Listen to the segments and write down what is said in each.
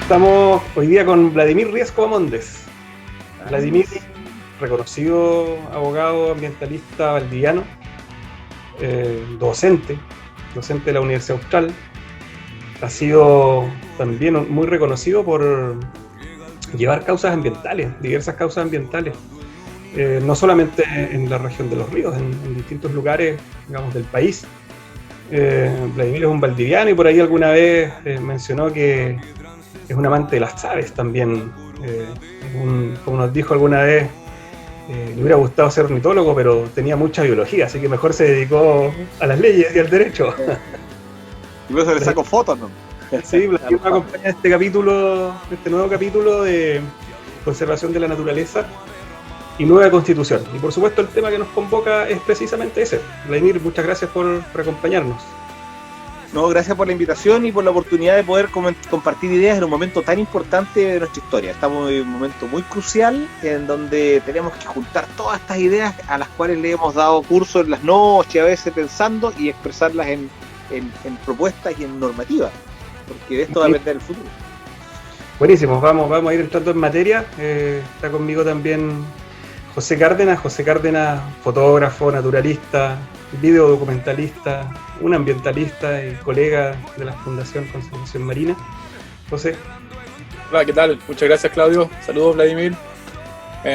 Estamos hoy día con Vladimir Riesco Mondes. Vladimir, reconocido abogado ambientalista valdiviano, docente de la Universidad Austral. Ha sido también muy reconocido por llevar causas ambientales, diversas causas ambientales, no solamente en la región de Los Ríos, en distintos lugares, digamos, del país. Vladimir es un valdiviano y por ahí alguna vez mencionó que es un amante de las aves también. Como nos dijo alguna vez, le hubiera gustado ser ornitólogo, pero tenía mucha biología, así que mejor se dedicó a las leyes y al derecho. Y por eso le saco fotos, ¿no? Sí, Vladimir me acompaña en este nuevo capítulo de conservación de la naturaleza y nueva constitución. Y por supuesto el tema que nos convoca es precisamente ese. Vladimir, muchas gracias por acompañarnos. No, gracias por la invitación y por la oportunidad de poder compartir ideas en un momento tan importante de nuestra historia. Estamos en un momento muy crucial en donde tenemos que juntar todas estas ideas a las cuales le hemos dado curso en las noches, a veces pensando, y expresarlas en propuestas y en normativas, porque de esto va a depender el futuro. Buenísimo, vamos a ir entrando en materia. Está conmigo también José Cárdenas, fotógrafo, naturalista, videodocumentalista, un ambientalista y colega de la Fundación Conservación Marina. José. Hola, ¿qué tal? Muchas gracias, Claudio. Saludos, Vladimir.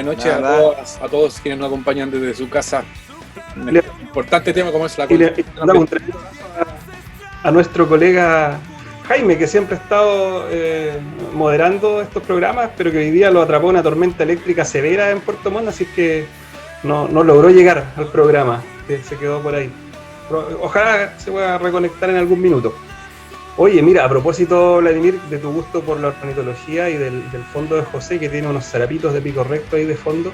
Noches a todos quienes nos acompañan desde su casa. Un importante tema como es la conservación. A nuestro colega Jaime, que siempre ha estado moderando estos programas, pero que hoy día lo atrapó una tormenta eléctrica severa en Puerto Montt, así que no logró llegar al programa, se quedó por ahí. Ojalá se pueda reconectar en algún minuto. Oye, mira, a propósito, Vladimir, de tu gusto por la ornitología y del fondo de José, que tiene unos zarapitos de pico recto ahí de fondo,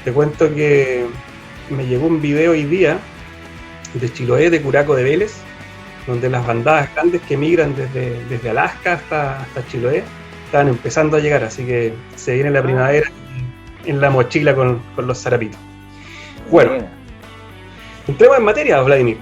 te cuento que me llegó un video hoy día de Chiloé, de Curaco de Vélez, donde las bandadas grandes que migran desde Alaska hasta Chiloé estaban empezando a llegar, así que se viene la primavera en la mochila con los zarapitos. Bueno, entremos en materia, Vladimir.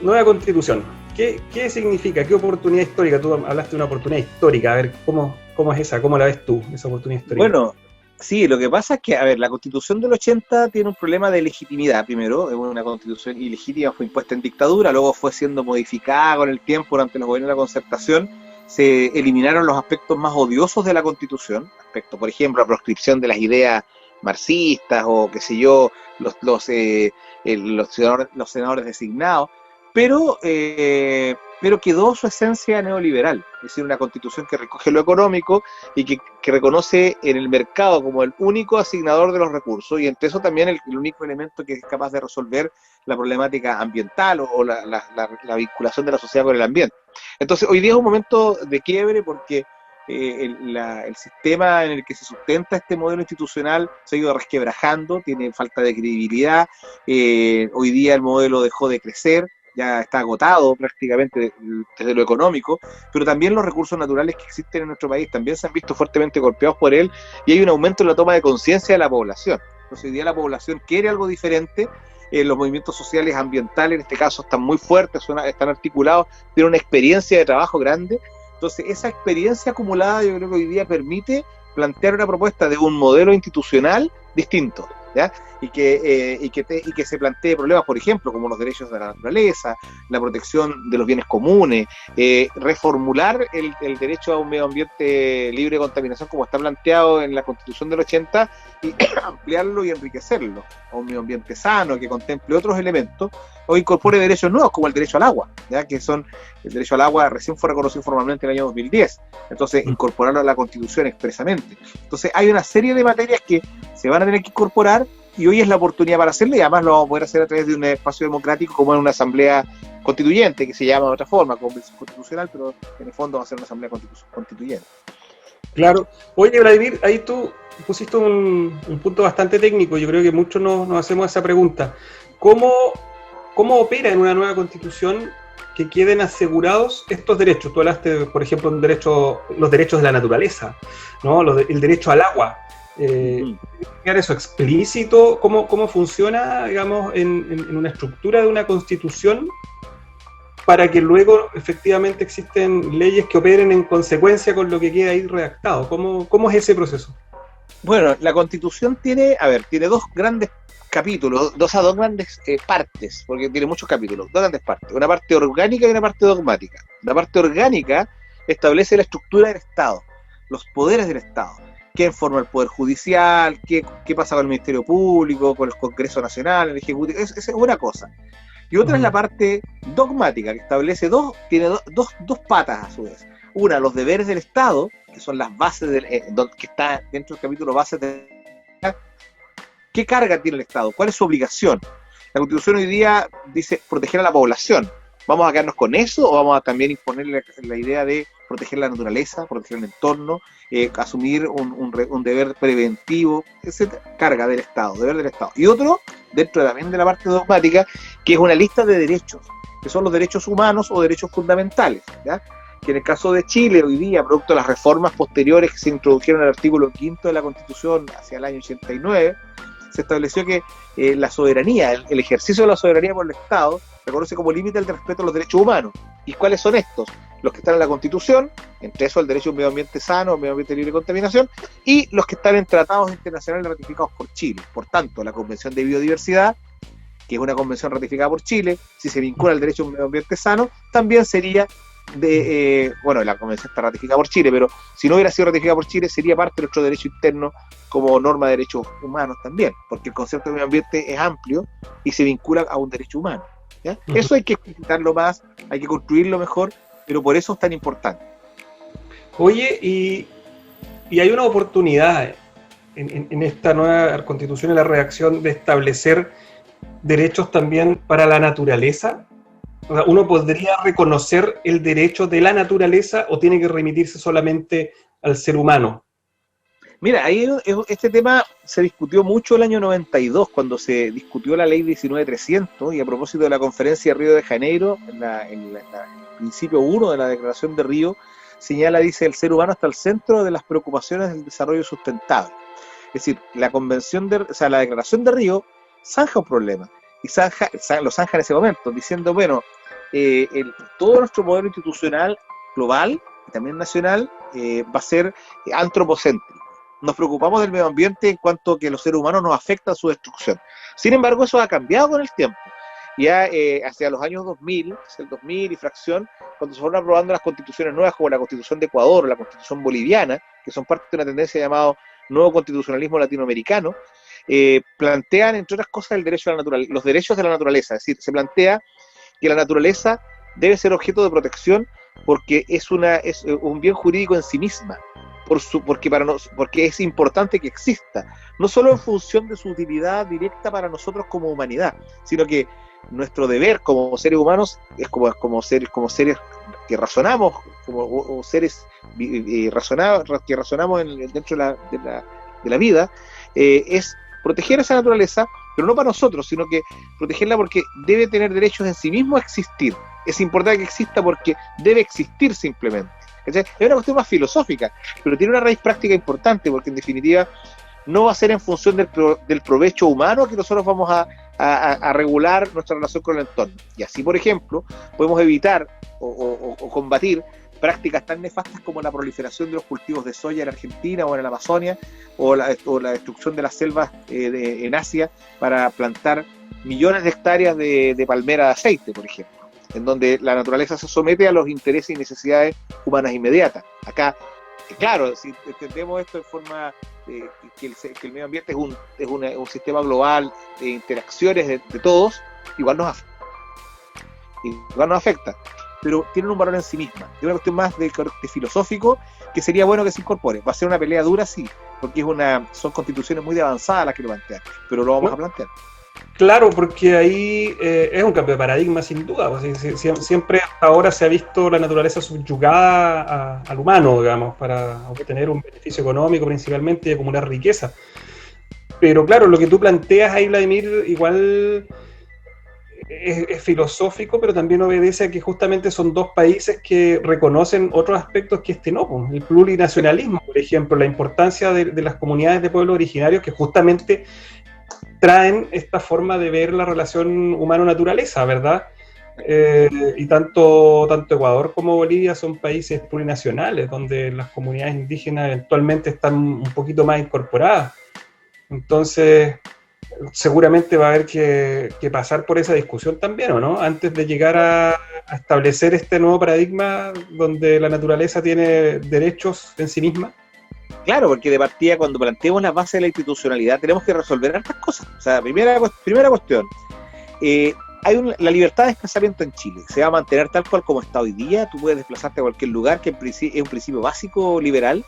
Nueva constitución. ¿Qué significa? ¿Qué oportunidad histórica? Tú hablaste de una oportunidad histórica. A ver, ¿cómo es esa? ¿Cómo la ves tú, esa oportunidad histórica? Bueno, sí, lo que pasa es que, la Constitución del 80 tiene un problema de legitimidad. Primero, es una Constitución ilegítima, fue impuesta en dictadura, luego fue siendo modificada con el tiempo durante los gobiernos de la Concertación. Se eliminaron los aspectos más odiosos de la Constitución, aspectos, por ejemplo, la proscripción de las ideas marxistas o, qué sé yo, los senadores designados, pero quedó su esencia neoliberal, es decir, una constitución que recoge lo económico y que reconoce en el mercado como el único asignador de los recursos, y entre eso también el único elemento que es capaz de resolver la problemática ambiental o la vinculación de la sociedad con el ambiente. Entonces, hoy día es un momento de quiebre porque el sistema en el que se sustenta este modelo institucional se ha ido resquebrajando, tiene falta de credibilidad. Hoy día el modelo dejó de crecer, ya está agotado prácticamente desde lo económico, pero también los recursos naturales que existen en nuestro país también se han visto fuertemente golpeados por él, y hay un aumento en la toma de conciencia de la población. Entonces hoy día la población quiere algo diferente. Los movimientos sociales ambientales en este caso están muy fuertes, están articulados, tienen una experiencia de trabajo grande. Entonces esa experiencia acumulada yo creo que hoy día permite plantear una propuesta de un modelo institucional distinto, ¿ya? Y que se plantee problemas, por ejemplo, como los derechos de la naturaleza, la protección de los bienes comunes, reformular el derecho a un medio ambiente libre de contaminación como está planteado en la Constitución del 80 y ampliarlo y enriquecerlo a un medio ambiente sano que contemple otros elementos, o incorpore derechos nuevos como el derecho al agua, ¿ya? Que son el derecho al agua recién fue reconocido formalmente en el año 2010, entonces incorporarlo a la Constitución expresamente. Entonces hay una serie de materias que se van a tener que incorporar y hoy es la oportunidad para hacerlo, y además lo vamos a poder hacer a través de un espacio democrático como en una asamblea constituyente, que se llama de otra forma, convención constitucional, pero en el fondo va a ser una asamblea constituyente. Claro. Oye, Vladimir, ahí tú pusiste un punto bastante técnico. Yo creo que muchos nos hacemos esa pregunta. ¿Cómo opera en una nueva constitución que queden asegurados estos derechos. Tú hablaste, por ejemplo, los derechos de la naturaleza, ¿no? El derecho al agua. ¿Quedar eso explícito? ¿Cómo funciona, digamos, en una estructura de una constitución para que luego efectivamente existen leyes que operen en consecuencia con lo que queda ahí redactado? ¿Cómo es ese proceso? Bueno, la Constitución tiene dos grandes capítulos, dos grandes partes, porque tiene muchos capítulos, dos grandes partes, una parte orgánica y una parte dogmática. La parte orgánica establece la estructura del Estado, los poderes del Estado, quién forma el Poder Judicial, qué pasa con el Ministerio Público, con el Congreso Nacional, el Ejecutivo, esa es una cosa. Y otra es la parte dogmática, que establece tiene dos patas a su vez. Una, los deberes del Estado, que son las bases, que está dentro del capítulo bases de... ¿Qué carga tiene el Estado? ¿Cuál es su obligación? La Constitución hoy día dice proteger a la población. ¿Vamos a quedarnos con eso o vamos a también imponer la idea de proteger la naturaleza, proteger el entorno, asumir un deber preventivo? Esa carga del Estado, deber del Estado. Y otro, dentro también de la parte dogmática, que es una lista de derechos, que son los derechos humanos o derechos fundamentales, ¿ya? Que en el caso de Chile, hoy día, producto de las reformas posteriores que se introdujeron en el artículo 5 de la Constitución hacia el año 89, se estableció que la soberanía, el ejercicio de la soberanía por el Estado, reconoce como límite el respeto a los derechos humanos. ¿Y cuáles son estos? Los que están en la Constitución, entre eso el derecho a un medio ambiente sano, un medio ambiente libre de contaminación, y los que están en tratados internacionales ratificados por Chile. Por tanto, la Convención de Biodiversidad, que es una convención ratificada por Chile, si se vincula al derecho a un medio ambiente sano, también sería la convención está ratificada por Chile, pero si no hubiera sido ratificada por Chile, sería parte de nuestro derecho interno como norma de derechos humanos también, porque el concepto de medio ambiente es amplio y se vincula a un derecho humano, ¿ya? Eso hay que explicitarlo más, hay que construirlo mejor, pero por eso es tan importante. Oye, y hay una oportunidad en esta nueva Constitución, en la redacción, de establecer derechos también para la naturaleza. O sea, ¿uno podría reconocer el derecho de la naturaleza o tiene que remitirse solamente al ser humano? Mira, ahí este tema se discutió mucho el año 92, cuando se discutió la ley 19.300, y a propósito de la conferencia de Río de Janeiro, en el principio 1 de la Declaración de Río, dice, el ser humano está al centro de las preocupaciones del desarrollo sustentable. Es decir, la Declaración de Río zanja un problema, y lo zanja en ese momento, diciendo, bueno, todo nuestro modelo institucional global y también nacional va a ser antropocéntrico. Nos preocupamos del medio ambiente en cuanto que los seres humanos nos afectan su destrucción. Sin embargo, eso ha cambiado con el tiempo. Ya hacia los años 2000, el 2000 y fracción, cuando se fueron aprobando las constituciones nuevas, como la Constitución de Ecuador o la Constitución boliviana, que son parte de una tendencia llamada nuevo constitucionalismo latinoamericano, plantean, entre otras cosas, los derechos de la naturaleza. Es decir, se plantea que la naturaleza debe ser objeto de protección porque es un bien jurídico en sí misma, porque es importante que exista, no solo en función de su utilidad directa para nosotros como humanidad, sino que nuestro deber como seres humanos es como seres que razonamos, como seres que razonamos dentro de la vida, es proteger esa naturaleza, pero no para nosotros, sino que protegerla porque debe tener derechos en sí mismo a existir. Es importante que exista porque debe existir simplemente. Es una cuestión más filosófica, pero tiene una raíz práctica importante, porque en definitiva no va a ser en función del provecho humano que nosotros vamos a regular nuestra relación con el entorno. Y así, por ejemplo, podemos evitar o combatir prácticas tan nefastas como la proliferación de los cultivos de soya en Argentina o en la Amazonia, o la destrucción de las selvas en Asia para plantar millones de hectáreas de palmera de aceite, por ejemplo, en donde la naturaleza se somete a los intereses y necesidades humanas inmediatas. Acá, claro, si entendemos esto en forma que el medio ambiente es un sistema global de interacciones de todos, igual nos afecta, pero tienen un valor en sí misma. Es una cuestión más de filosófico que sería bueno que se incorpore. Va a ser una pelea dura, sí, porque son constituciones muy avanzadas las que lo plantean, pero lo vamos a plantear. Claro, porque ahí es un cambio de paradigma sin duda. Pues, siempre hasta ahora se ha visto la naturaleza subyugada al humano, digamos, para obtener un beneficio económico principalmente y acumular riqueza. Pero claro, lo que tú planteas ahí, Vladimir, igual es filosófico, pero también obedece a que justamente son dos países que reconocen otros aspectos que no, pues, el plurinacionalismo, por ejemplo, la importancia de las comunidades de pueblos originarios que justamente traen esta forma de ver la relación humano-naturaleza, ¿verdad? Y tanto Ecuador como Bolivia son países plurinacionales, donde las comunidades indígenas eventualmente están un poquito más incorporadas. Entonces, seguramente va a haber que pasar por esa discusión también, ¿o no? Antes de llegar a establecer este nuevo paradigma donde la naturaleza tiene derechos en sí misma. Claro, porque de partida, cuando planteemos las bases de la institucionalidad, tenemos que resolver estas cosas. O sea, primera cuestión, la libertad de desplazamiento en Chile se va a mantener tal cual como está hoy día. Tú puedes desplazarte a cualquier lugar, que es un principio básico liberal.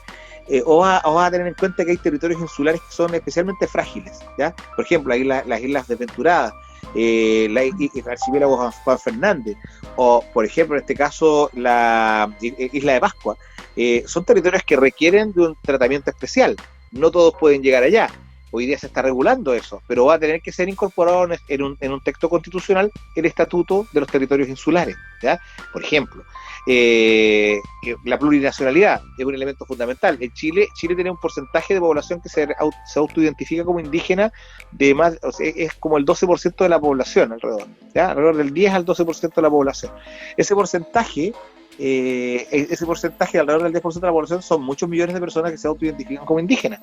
O vas a tener en cuenta que hay territorios insulares que son especialmente frágiles, ¿ya? Por ejemplo, hay las Islas Desventuradas, el archipiélago Juan Fernández, o por ejemplo en este caso la Isla de Pascua. Son territorios que requieren de un tratamiento especial. No todos pueden llegar allá. Hoy día se está regulando eso, pero va a tener que ser incorporado en un texto constitucional el estatuto de los territorios insulares, ¿ya? Por ejemplo, la plurinacionalidad es un elemento fundamental. En Chile tiene un porcentaje de población que se autoidentifica como indígena de más, o sea, es como el 12% de la población alrededor, ¿ya? Alrededor del 10 al 12% de la población. Ese porcentaje, alrededor del 10% de la población, son muchos millones de personas que se autoidentifican como indígenas.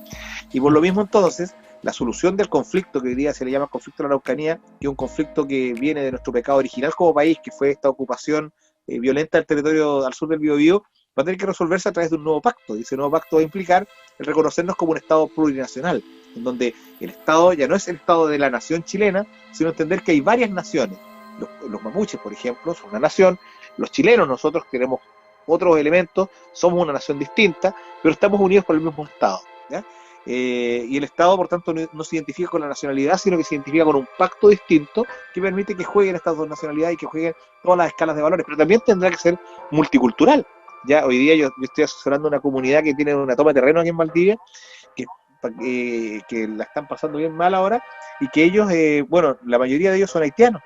Y por lo mismo, entonces, la solución del conflicto, que hoy día se le llama conflicto de la Araucanía, que es un conflicto que viene de nuestro pecado original como país, que fue esta ocupación violenta del territorio al sur del Biobío, va a tener que resolverse a través de un nuevo pacto. Y ese nuevo pacto va a implicar el reconocernos como un Estado plurinacional, en donde el Estado ya no es el Estado de la nación chilena, sino entender que hay varias naciones. Los mapuches, por ejemplo, son una nación. Los chilenos, nosotros tenemos otros elementos, somos una nación distinta, pero estamos unidos por el mismo Estado, ¿ya? Y el Estado, por tanto, no se identifica con la nacionalidad, sino que se identifica con un pacto distinto que permite que jueguen estas dos nacionalidades y que jueguen todas las escalas de valores, pero también tendrá que ser multicultural. Ya hoy día yo estoy asesorando a una comunidad que tiene una toma de terreno aquí en Valdivia, que la están pasando bien mal ahora, y que ellos, la mayoría de ellos son haitianos.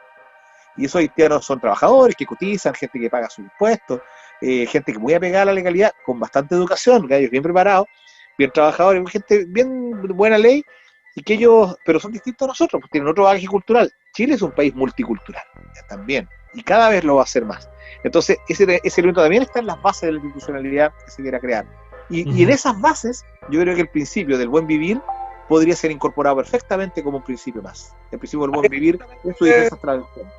Y esos haitianos son trabajadores que cotizan, gente que paga sus impuestos, gente que muy apegada a la legalidad, con bastante educación, gallos bien preparados, bien trabajadores, gente bien buena ley, y que ellos, pero son distintos a nosotros, pues tienen otro bagaje cultural. Chile es un país multicultural, ya también, y cada vez lo va a hacer más. Entonces, ese elemento también está en las bases de la institucionalidad que se quiera crear. Y en esas bases, yo creo que el principio del buen vivir podría ser incorporado perfectamente como un principio más. El principio del buen vivir en sus diversas tradiciones.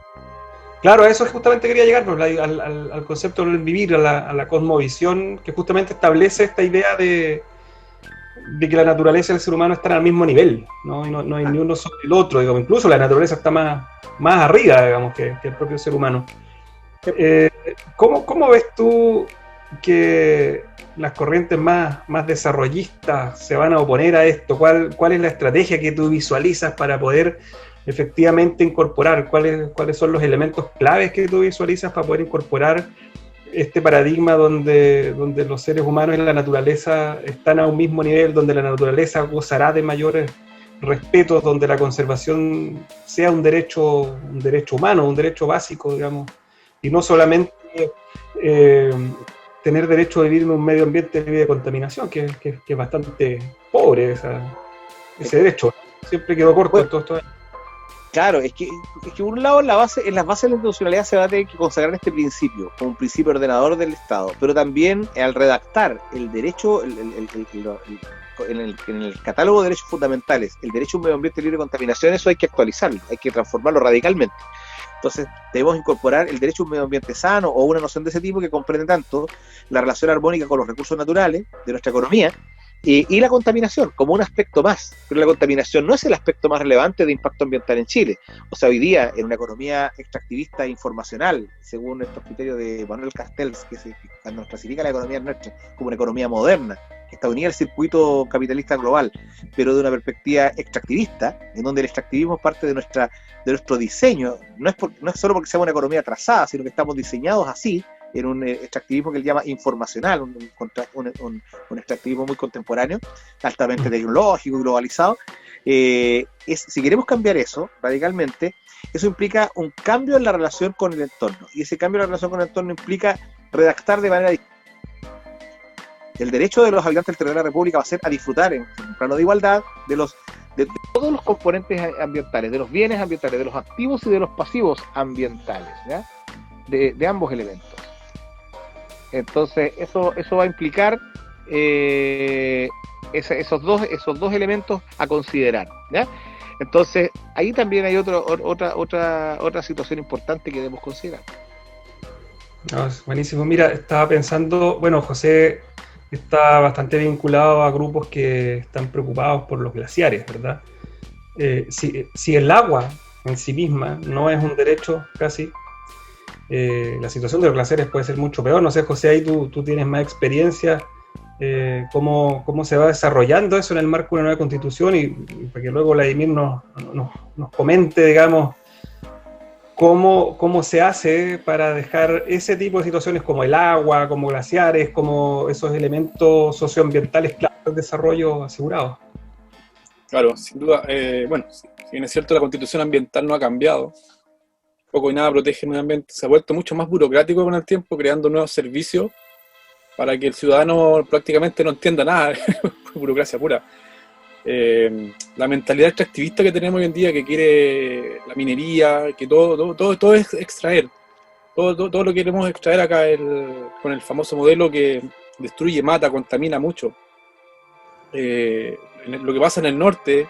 Claro, a eso justamente quería llegar, pues, al concepto del vivir, a la cosmovisión que justamente establece esta idea de que la naturaleza y el ser humano están al mismo nivel, ¿no? Y no hay ni uno sobre el otro, digamos. Incluso la naturaleza está más arriba, digamos, que el propio ser humano. ¿Cómo ves tú que las corrientes más desarrollistas se van a oponer a esto? ¿Cuál es la estrategia que tú visualizas para poder efectivamente incorporar? ¿Cuáles son los elementos claves que tú visualizas para poder incorporar este paradigma donde los seres humanos y la naturaleza están a un mismo nivel, donde la naturaleza gozará de mayores respetos, donde la conservación sea un derecho humano, un derecho básico, digamos, y no solamente tener derecho a vivir en un medio ambiente libre de contaminación, que es bastante pobre ese derecho. Siempre quedó corto en todo esto. Claro, es que por un lado en las bases de la institucionalidad se va a tener que consagrar este principio como un principio ordenador del Estado, pero también al redactar el derecho, en el catálogo de derechos fundamentales, el derecho a un medio ambiente libre de contaminación, eso hay que actualizarlo, hay que transformarlo radicalmente. Entonces debemos incorporar el derecho a un medio ambiente sano o una noción de ese tipo que comprende tanto la relación armónica con los recursos naturales de nuestra economía, y la contaminación como un aspecto más, pero la contaminación no es el aspecto más relevante de impacto ambiental en Chile. O sea, hoy día en una economía extractivista e informacional, según estos criterios de Manuel Castells, cuando nos clasifica la economía nuestra como una economía moderna, que está unida al circuito capitalista global, pero de una perspectiva extractivista, en donde el extractivismo es parte de nuestro diseño, no es solo porque sea una economía atrasada, sino que estamos diseñados así, en un extractivismo que él llama informacional, un extractivismo muy contemporáneo, altamente tecnológico y globalizado. Si queremos cambiar eso radicalmente, eso implica un cambio en la relación con el entorno, y ese cambio en la relación con el entorno implica redactar de manera distinta. El derecho de los habitantes del territorio de la República va a ser a disfrutar en un plano de igualdad de todos los componentes ambientales, de los bienes ambientales, de los activos y de los pasivos ambientales, ¿ya? De ambos elementos. Entonces, eso va a implicar esos dos elementos a considerar, ¿ya? Entonces, ahí también hay otra situación importante que debemos considerar. No, es buenísimo. Mira, estaba pensando, bueno, José está bastante vinculado a grupos que están preocupados por los glaciares, ¿verdad? Si el agua en sí misma no es un derecho casi, la situación de los glaciares puede ser mucho peor. No sé, José, ahí tú tienes más experiencia. Cómo se va desarrollando eso en el marco de una nueva constitución, y para que luego Vladimir nos comente, digamos, cómo se hace para dejar ese tipo de situaciones como el agua, como glaciares, como esos elementos socioambientales claves del desarrollo asegurados. Claro, sin duda. Bueno, si bien es cierto, la constitución ambiental no ha cambiado, poco y nada protege el medio ambiente, se ha vuelto mucho más burocrático con el tiempo, creando nuevos servicios para que el ciudadano prácticamente no entienda nada, burocracia pura. La mentalidad extractivista que tenemos hoy en día, que quiere la minería, que todo es extraer. Todo lo que queremos extraer acá con el famoso modelo que destruye, mata, contamina mucho. Lo que pasa en el norte,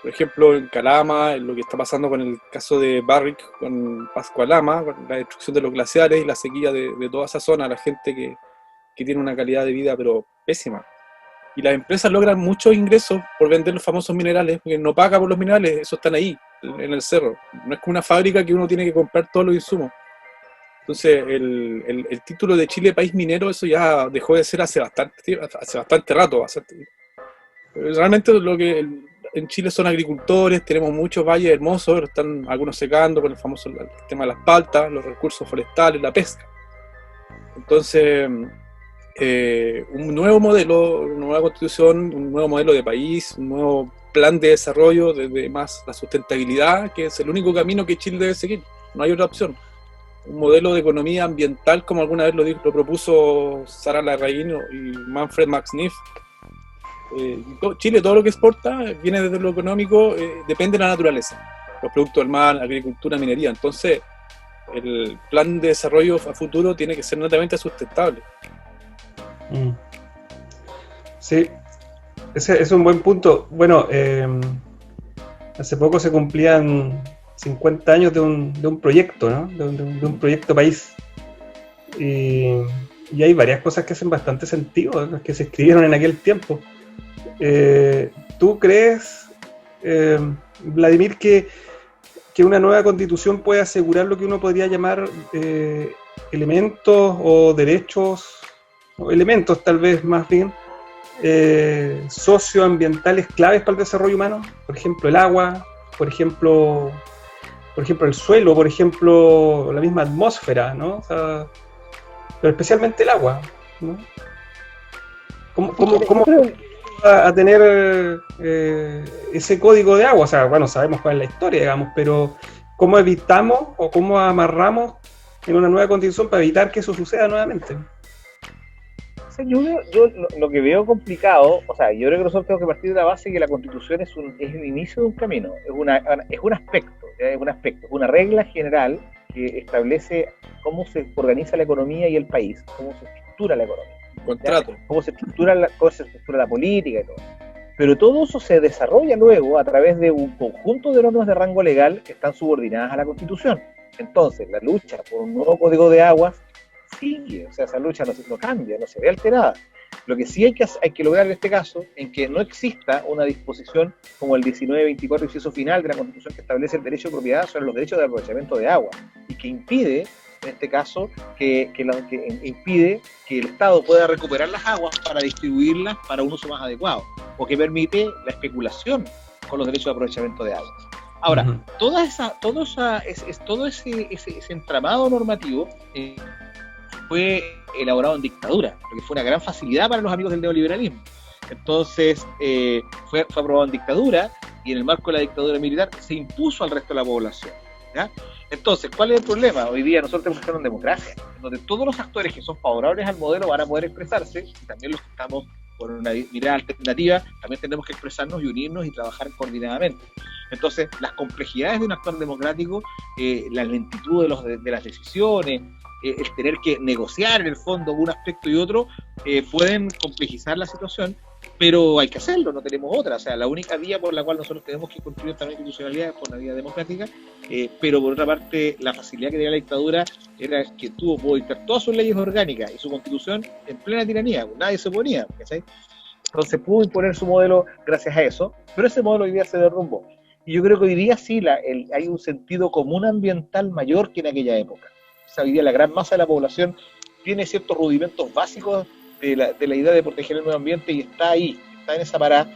por ejemplo en Calama, lo que está pasando con el caso de Barrick, con Pascualama, con la destrucción de los glaciares y la sequía de toda esa zona, la gente que tiene una calidad de vida pero pésima. Y las empresas logran muchos ingresos por vender los famosos minerales, porque no paga por los minerales, esos están ahí, en el cerro. No es como una fábrica que uno tiene que comprar todos los insumos. Entonces, el título de Chile país minero, eso ya dejó de ser hace bastante rato. Realmente en Chile son agricultores, tenemos muchos valles hermosos, están algunos secando con el famoso el tema de las paltas, los recursos forestales, la pesca. Entonces, un nuevo modelo, una nueva constitución, un nuevo modelo de país, un nuevo plan de desarrollo, desde más la sustentabilidad, que es el único camino que Chile debe seguir, no hay otra opción. Un modelo de economía ambiental, como alguna vez lo propuso Sara Larraín y Manfred Max Neef. Chile, todo lo que exporta viene desde lo económico, depende de la naturaleza, los productos del mar, agricultura, minería. Entonces, el plan de desarrollo a futuro tiene que ser netamente sustentable. Sí, ese es un buen punto. Bueno, hace poco se cumplían 50 años de un proyecto, ¿no? De un proyecto país. Y hay varias cosas que hacen bastante sentido, ¿no?, que se escribieron en aquel tiempo. ¿Tú crees, Vladimir, que una nueva constitución puede asegurar lo que uno podría llamar elementos o derechos, o elementos tal vez más bien, socioambientales claves para el desarrollo humano? Por ejemplo, el agua, por ejemplo el suelo, por ejemplo la misma atmósfera, ¿no? O sea, pero especialmente el agua, ¿no? ¿Cómo a tener ese código de agua? O sea, bueno, sabemos cuál es la historia, digamos, pero ¿cómo evitamos o cómo amarramos en una nueva constitución para evitar que eso suceda nuevamente? Yo lo que veo complicado, o sea, yo creo que nosotros tenemos que partir de la base que la Constitución es el inicio de un camino, es un aspecto, es una regla general que establece cómo se organiza la economía y el país, cómo se estructura la economía, contrato, cómo se estructura la política y todo. Pero todo eso se desarrolla luego a través de un conjunto de normas de rango legal que están subordinadas a la Constitución. Entonces, la lucha por un nuevo código de aguas sigue, o sea, esa lucha no cambia, no se ve alterada. Lo que sí hay que lograr en este caso es que no exista una disposición como el 1924, inciso final de la Constitución, que establece el derecho de propiedad sobre los derechos de aprovechamiento de agua y que impide, en este caso, que impide que el Estado pueda recuperar las aguas para distribuirlas para un uso más adecuado, o que permite la especulación con los derechos de aprovechamiento de aguas. Ahora, todo ese entramado normativo fue elaborado en dictadura, lo que fue una gran facilidad para los amigos del neoliberalismo. Entonces, fue aprobado en dictadura y en el marco de la dictadura militar se impuso al resto de la población, ¿ya? Entonces, ¿cuál es el problema? Hoy día nosotros tenemos que estar en democracia, en donde todos los actores que son favorables al modelo van a poder expresarse, y también los que estamos por una mirada alternativa, también tenemos que expresarnos y unirnos y trabajar coordinadamente. Entonces, las complejidades de un actor democrático, la lentitud de las decisiones, el tener que negociar en el fondo un aspecto y otro, pueden complejizar la situación, pero hay que hacerlo, no tenemos otra. O sea, la única vía por la cual nosotros tenemos que construir esta institucionalidad es por la vía democrática, pero por otra parte, la facilidad que tenía la dictadura era que pudo dictar todas sus leyes orgánicas y su constitución en plena tiranía, nadie se oponía, ¿sí? Entonces pudo imponer su modelo gracias a eso, pero ese modelo hoy día se derrumbó. Y yo creo que hoy día sí hay un sentido común ambiental mayor que en aquella época. O sea, hoy día la gran masa de la población tiene ciertos rudimentos básicos de la idea de proteger el medio ambiente y está ahí, está en esa parada,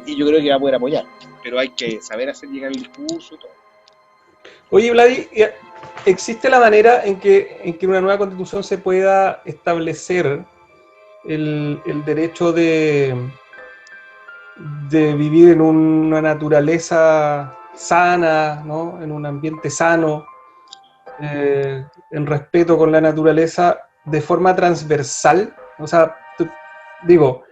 y yo creo que va a poder apoyar. Pero hay que saber hacer llegar el discurso y todo. Oye, Vladi, ¿existe la manera en que en una nueva constitución se pueda establecer el derecho de vivir en una naturaleza sana, ¿no? En un ambiente sano, en respeto con la naturaleza, de forma transversal? O sea, digo,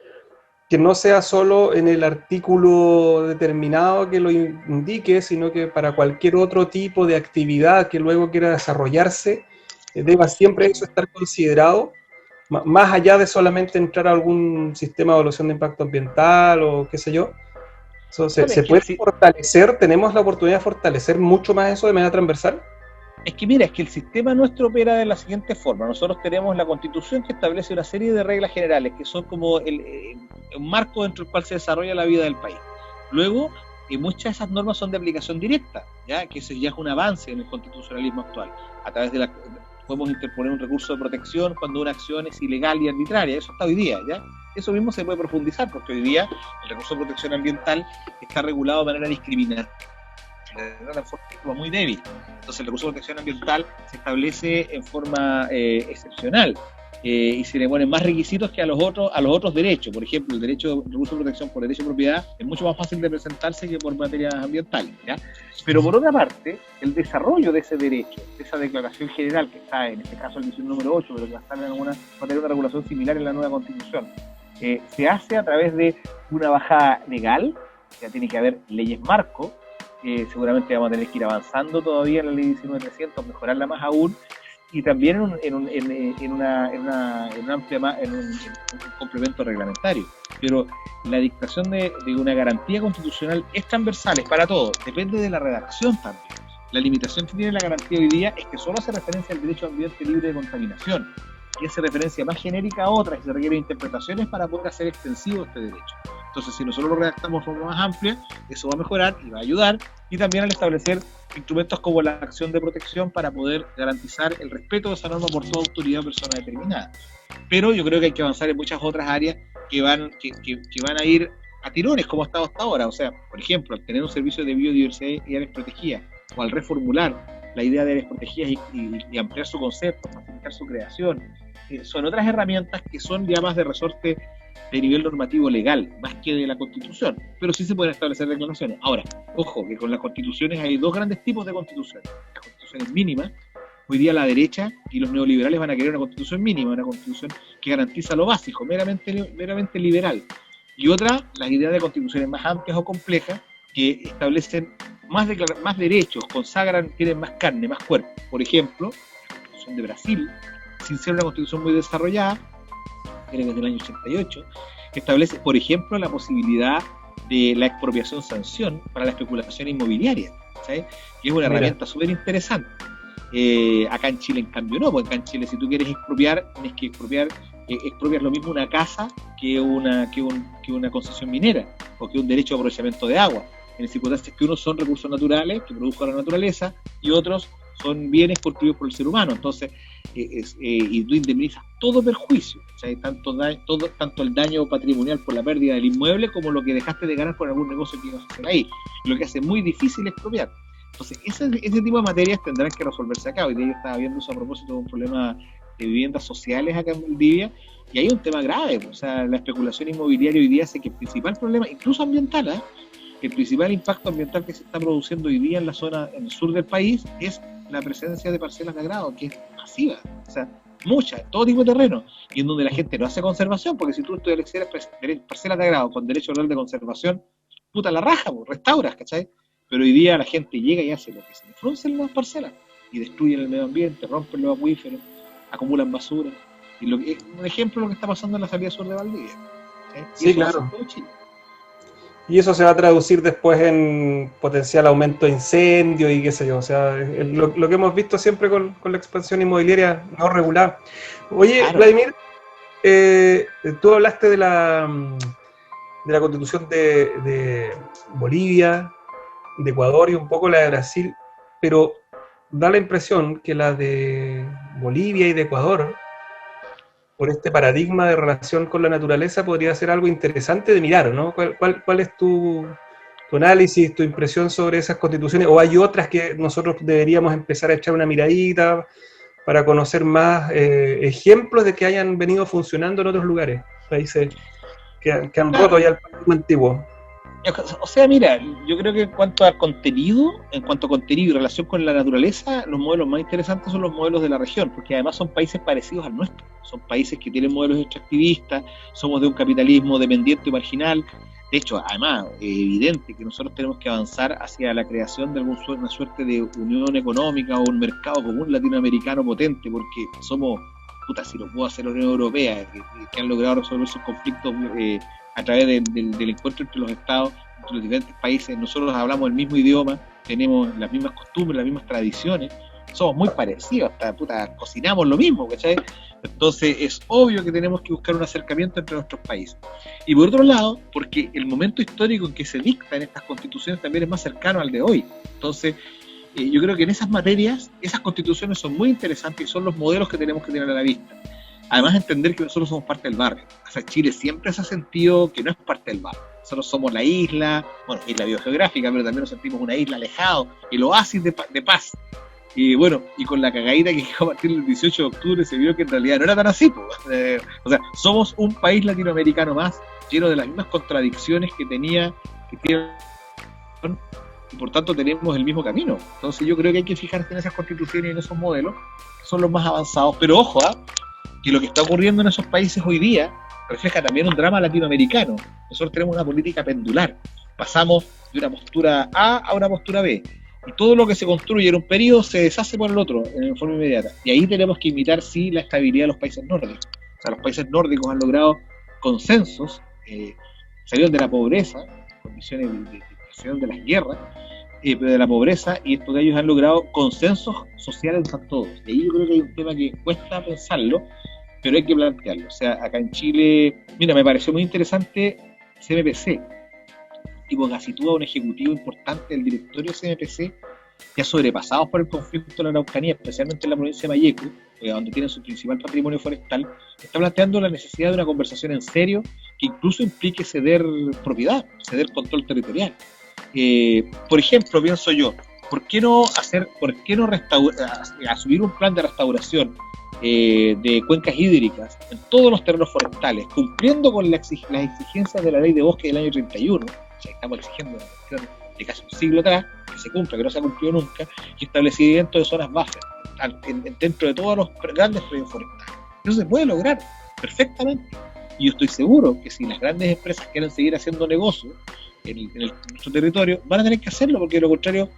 que no sea solo en el artículo determinado que lo indique, sino que para cualquier otro tipo de actividad que luego quiera desarrollarse, deba siempre eso estar considerado, más allá de solamente entrar a algún sistema de evaluación de impacto ambiental o qué sé yo. Eso se puede fortalecer, tenemos la oportunidad de fortalecer mucho más eso de manera transversal. Es que mira, es que el sistema nuestro opera de la siguiente forma. Nosotros tenemos la Constitución que establece una serie de reglas generales que son como un marco dentro del cual se desarrolla la vida del país. Luego, muchas de esas normas son de aplicación directa, ¿ya? Que eso ya es un avance en el constitucionalismo actual. A través de podemos interponer un recurso de protección cuando una acción es ilegal y arbitraria. Eso está hoy día, ¿ya? Eso mismo se puede profundizar, porque hoy día el recurso de protección ambiental está regulado de manera discriminatoria, de forma muy débil. Entonces el recurso de protección ambiental se establece en forma excepcional, y se le ponen más requisitos que a los otros derechos. Por ejemplo, el recurso de protección por derecho de propiedad es mucho más fácil de presentarse que por materias ambientales, ¿ya? Pero por otra parte, el desarrollo de ese derecho, de esa declaración general que está en este caso el edición número 8, pero que va a tener una regulación similar en la nueva Constitución, se hace a través de una bajada legal. Ya tiene que haber leyes marco. Seguramente vamos a tener que ir avanzando todavía en la ley 19.300, mejorarla más aún, y también en un complemento reglamentario. Pero la dictación de una garantía constitucional es transversal, es para todos, depende de la redacción también. La limitación que tiene la garantía hoy día es que solo hace referencia al derecho a ambiente libre de contaminación, y hace referencia más genérica a otras, que se requieren interpretaciones para poder hacer extensivo este derecho. Entonces, si nosotros lo redactamos de forma más amplia, eso va a mejorar y va a ayudar, y también al establecer instrumentos como la acción de protección para poder garantizar el respeto de esa norma por toda autoridad o persona determinada. Pero yo creo que hay que avanzar en muchas otras áreas que van a ir a tirones, como ha estado hasta ahora. O sea, por ejemplo, al tener un servicio de biodiversidad y áreas protegidas, o al reformular la idea de áreas protegidas y ampliar su concepto, facilitar su creación, son otras herramientas que son ya más de resorte de nivel normativo legal, más que de la Constitución, pero sí se pueden establecer declaraciones. Ahora, ojo, que con las constituciones hay dos grandes tipos de constituciones. Las constituciones mínimas. Hoy día la derecha y los neoliberales van a querer una constitución mínima, una constitución que garantiza lo básico, meramente liberal. Y otra, las ideas de constituciones más amplias o complejas, que establecen más derechos, consagran, tienen más carne, más cuerpo. Por ejemplo, la Constitución de Brasil, sin ser una constitución muy desarrollada, que es del año 88, que establece, por ejemplo, la posibilidad de la expropiación-sanción para la especulación inmobiliaria, ¿sabes? Y es una herramienta súper interesante. Acá en Chile, en cambio, no, porque acá en Chile, si tú quieres expropiar, tienes que expropiar lo mismo una casa que una concesión minera, o que un derecho de aprovechamiento de agua. En circunstancias que unos son recursos naturales que produjo la naturaleza y otros son bienes construidos por el ser humano. Entonces, y tú indemnizas todo perjuicio, o sea, tanto el daño patrimonial por la pérdida del inmueble como lo que dejaste de ganar por algún negocio que ibas a hacer ahí, lo que hace muy difícil expropiar. Entonces, ese tipo de materias tendrán que resolverse acá. Hoy día yo estaba viendo eso a propósito de un problema de viviendas sociales acá en Valdivia, y hay un tema grave. O sea, la especulación inmobiliaria hoy día hace que el principal problema, incluso ambiental, que el principal impacto ambiental que se está produciendo hoy día en la zona, en el sur del país, es la presencia de parcelas de agrado, que es masiva, o sea, muchas, todo tipo de terreno, y en donde la gente no hace conservación, porque si tú establecieras parcelas de agrado con derecho real de conservación, puta la raja, pues, restauras, ¿cachai? Pero hoy día la gente llega y hace lo que se le frunce en las parcelas, y destruyen el medio ambiente, rompen los acuíferos, acumulan basura, y lo que es un ejemplo de lo que está pasando en la salida sur de Valdivia. Sí, claro. Y eso se va a traducir después en potencial aumento de incendios y qué sé yo. O sea, lo que hemos visto siempre con la expansión inmobiliaria no regular. Oye, claro. Vladimir, tú hablaste de la constitución de Bolivia, de Ecuador y un poco la de Brasil, pero da la impresión que la de Bolivia y de Ecuador, por este paradigma de relación con la naturaleza, podría ser algo interesante de mirar, ¿no? ¿Cuál es tu análisis, tu impresión sobre esas constituciones? ¿O hay otras que nosotros deberíamos empezar a echar una miradita para conocer más ejemplos de que hayan venido funcionando en otros lugares, países que han roto ya el paradigma antiguo? O sea, mira, yo creo que en cuanto a contenido y relación con la naturaleza, los modelos más interesantes son los modelos de la región, porque además son países parecidos al nuestro. Son países que tienen modelos extractivistas, somos de un capitalismo dependiente y marginal. De hecho, además, es evidente que nosotros tenemos que avanzar hacia la creación de una suerte de unión económica o un mercado común latinoamericano potente, porque somos, si lo puedo hacer la Unión Europea, que han logrado resolver sus conflictos a través del encuentro entre los estados, entre los diferentes países. Nosotros hablamos el mismo idioma, tenemos las mismas costumbres, las mismas tradiciones, somos muy parecidos, hasta cocinamos lo mismo, ¿cachai? Entonces es obvio que tenemos que buscar un acercamiento entre nuestros países. Y por otro lado, porque el momento histórico en que se dictan estas constituciones también es más cercano al de hoy. Entonces, yo creo que en esas materias, esas constituciones son muy interesantes y son los modelos que tenemos que tener a la vista. Además, entender que nosotros somos parte del barrio. O sea, Chile siempre se ha sentido que no es parte del barrio. Nosotros somos la isla, isla biogeográfica, pero también nos sentimos una isla alejado, el oasis de paz. Y bueno, y con la cagadita que quedó a partir del 18 de octubre se vio que en realidad no era tan así. O sea, somos un país latinoamericano más, lleno de las mismas contradicciones que tiene, y por tanto tenemos el mismo camino. Entonces yo creo que hay que fijarse en esas constituciones y en esos modelos, que son los más avanzados. Pero ojo, que lo que está ocurriendo en esos países hoy día refleja también un drama latinoamericano. Nosotros tenemos una política pendular. Pasamos de una postura A a una postura B. Y todo lo que se construye en un periodo se deshace por el otro en forma inmediata. Y ahí tenemos que imitar, sí, la estabilidad de los países nórdicos. O sea, los países nórdicos han logrado consensos, salieron de la pobreza, condiciones de presión de las guerras, pero de la pobreza, y estos de ellos han logrado consensos sociales entre todos. Y ahí yo creo que hay un tema que cuesta pensarlo, pero hay que plantearlo. O sea, acá en Chile, mira, me pareció muy interesante CMPC, tipo que sitúa un ejecutivo importante del directorio de CMPC, ya sobrepasados por el conflicto de la Araucanía, especialmente en la provincia de Mayeco, donde tienen su principal patrimonio forestal, está planteando la necesidad de una conversación en serio que incluso implique ceder propiedad, ceder control territorial. Por ejemplo, pienso yo, ¿por qué no asumir un plan de restauración de cuencas hídricas en todos los terrenos forestales, cumpliendo con las exigencias de la ley de bosque del año 31? O sea, estamos exigiendo una cuestión de casi un siglo atrás, que se cumpla, que no se ha cumplido nunca, y establecimiento de zonas buffer dentro de todos los grandes predios forestales. Eso se puede lograr perfectamente. Y yo estoy seguro que si las grandes empresas quieren seguir haciendo negocio en nuestro territorio, van a tener que hacerlo, porque de lo contrario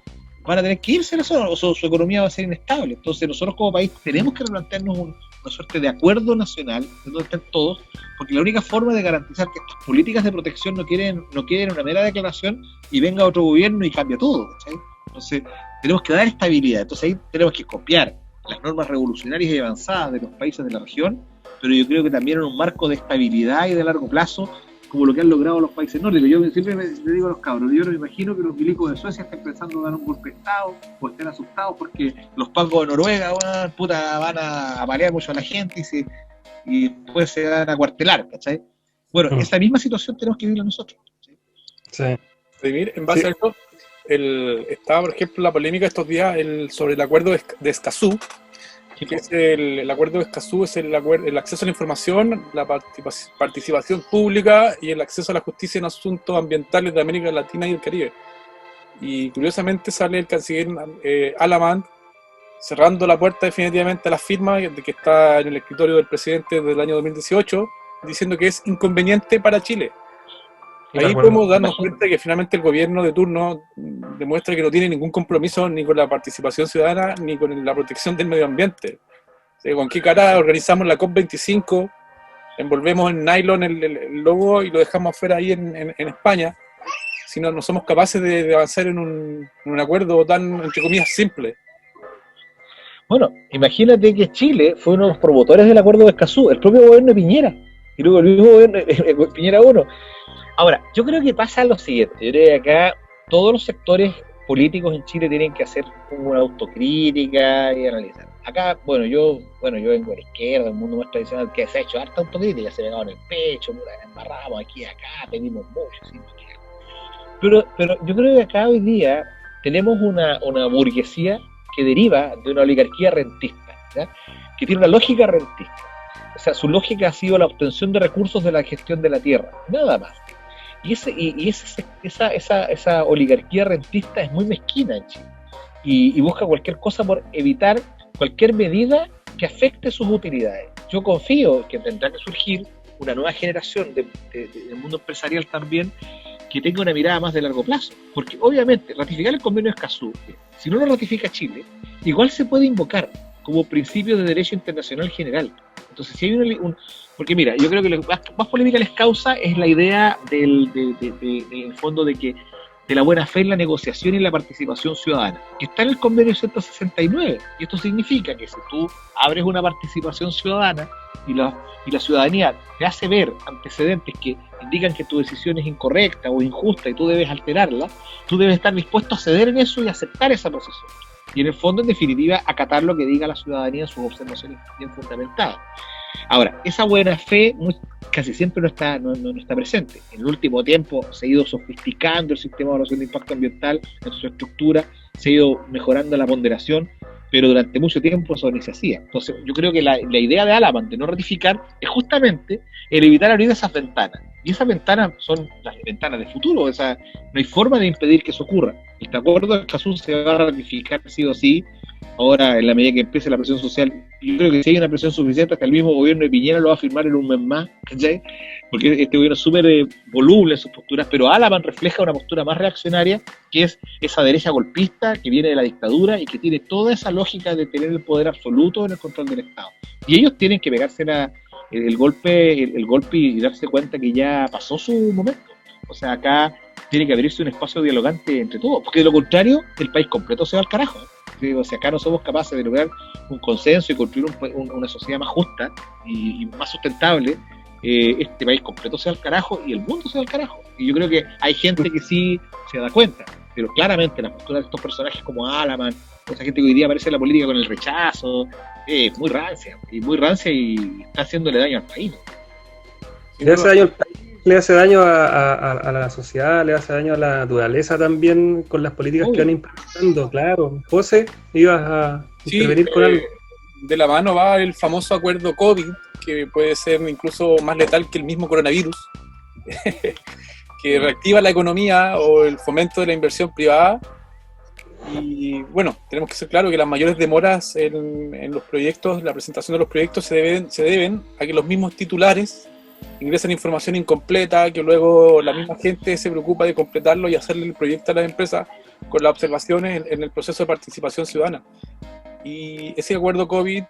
van a tener que irse a la zona, o su economía va a ser inestable. Entonces nosotros como país tenemos que replantearnos una suerte de acuerdo nacional, de donde estén todos, porque la única forma de garantizar que estas políticas de protección no queden una mera declaración y venga otro gobierno y cambia todo, ¿sí? Entonces tenemos que dar estabilidad. Entonces ahí tenemos que copiar las normas revolucionarias y avanzadas de los países de la región, pero yo creo que también en un marco de estabilidad y de largo plazo, como lo que han logrado los países nórdicos. Yo siempre le digo a los cabros, yo no me imagino que los milicos de Suecia estén pensando en dar un golpe de Estado o estén asustados porque los pacos de Noruega van a apalear mucho a la gente y después se van a cuartelar, ¿cachai? Bueno, esa misma situación tenemos que vivirla nosotros. Sí. En base a esto, estaba, por ejemplo, la polémica estos días sobre el acuerdo de Escazú, que es el acuerdo de Escazú, es el acceso a la información, la participación pública y el acceso a la justicia en asuntos ambientales de América Latina y el Caribe. Y curiosamente sale el canciller Alamán cerrando la puerta definitivamente a la firma de que está en el escritorio del presidente desde el año 2018, diciendo que es inconveniente para Chile. Ahí podemos darnos cuenta de que finalmente el gobierno de turno demuestra que no tiene ningún compromiso ni con la participación ciudadana ni con la protección del medio ambiente. O sea, ¿con qué cara organizamos la COP25? Envolvemos en nylon el logo y lo dejamos afuera ahí en España, si no somos capaces de avanzar en un acuerdo tan, entre comillas, simple. Bueno, imagínate que Chile fue uno de los promotores del acuerdo de Escazú, el propio gobierno de Piñera, y luego el mismo gobierno de Piñera 1. Ahora, yo creo que pasa lo siguiente, yo creo que acá todos los sectores políticos en Chile tienen que hacer una autocrítica y analizar. Acá, yo vengo de la izquierda, del mundo más tradicional, que se ha hecho harta autocrítica, se me ha dado en el pecho, embarramos aquí y acá, pedimos mucho, ¿sí? Pero yo creo que acá hoy día tenemos una burguesía que deriva de una oligarquía rentista, ¿ya? Que tiene una lógica rentista. O sea, su lógica ha sido la obtención de recursos de la gestión de la tierra, nada más. Y esa oligarquía rentista es muy mezquina en Chile y busca cualquier cosa por evitar cualquier medida que afecte sus utilidades. Yo confío que tendrá que surgir una nueva generación del mundo empresarial también que tenga una mirada más de largo plazo, porque obviamente ratificar el convenio de Escazú, si no lo ratifica Chile, igual se puede invocar como principio de derecho internacional general. Entonces, si hay porque mira, yo creo que lo más polémica les causa es la idea del fondo de la buena fe en la negociación y la participación ciudadana, que está en el convenio 169, y esto significa que si tú abres una participación ciudadana y la ciudadanía te hace ver antecedentes que indican que tu decisión es incorrecta o injusta y tú debes alterarla, tú debes estar dispuesto a ceder en eso y aceptar esa posición. Y en el fondo, en definitiva, acatar lo que diga la ciudadanía en sus observaciones bien fundamentadas. Ahora, esa buena fe casi siempre no está presente. En el último tiempo se ha ido sofisticando el sistema de evaluación de impacto ambiental en su estructura, se ha ido mejorando la ponderación, pero durante mucho tiempo eso ni se hacía. Entonces, yo creo que la idea de Alamán de no ratificar es justamente el evitar abrir esas ventanas. Y esas ventanas son las ventanas de futuro, o sea, no hay forma de impedir que eso ocurra. Este acuerdo de Escazú se va a ratificar sí o sí. Ahora, en la medida que empiece la presión social, yo creo que si hay una presión suficiente, hasta el mismo gobierno de Piñera lo va a firmar en un mes más, ¿cachai? Porque este gobierno es súper voluble en sus posturas, pero Alamán refleja una postura más reaccionaria, que es esa derecha golpista que viene de la dictadura y que tiene toda esa lógica de tener el poder absoluto en el control del Estado. Y ellos tienen que pegarse el golpe y darse cuenta que ya pasó su momento. O sea, acá tiene que abrirse un espacio dialogante entre todos, porque de lo contrario, el país completo se va al carajo. O sea, acá no somos capaces de lograr un consenso y construir una sociedad más justa y más sustentable, este país completo se va al carajo y el mundo se va al carajo. Y yo creo que hay gente que sí se da cuenta, pero claramente la postura de estos personajes como Alamán, esa gente que hoy día aparece en la política con el rechazo, muy rancia y está haciéndole daño al país. Le hace daño al país, le hace daño a la sociedad, le hace daño a la naturaleza también con las políticas que van implementando, claro. José, ibas a intervenir con algo. De la mano va el famoso acuerdo COVID, que puede ser incluso más letal que el mismo coronavirus, que reactiva la economía o el fomento de la inversión privada. Y bueno, tenemos que ser claros que las mayores demoras en los proyectos, la presentación de los proyectos se deben a que los mismos titulares ingresan información incompleta, que luego la misma gente se preocupa de completarlo y hacerle el proyecto a las empresas con las observaciones en el proceso de participación ciudadana. Y ese acuerdo COVID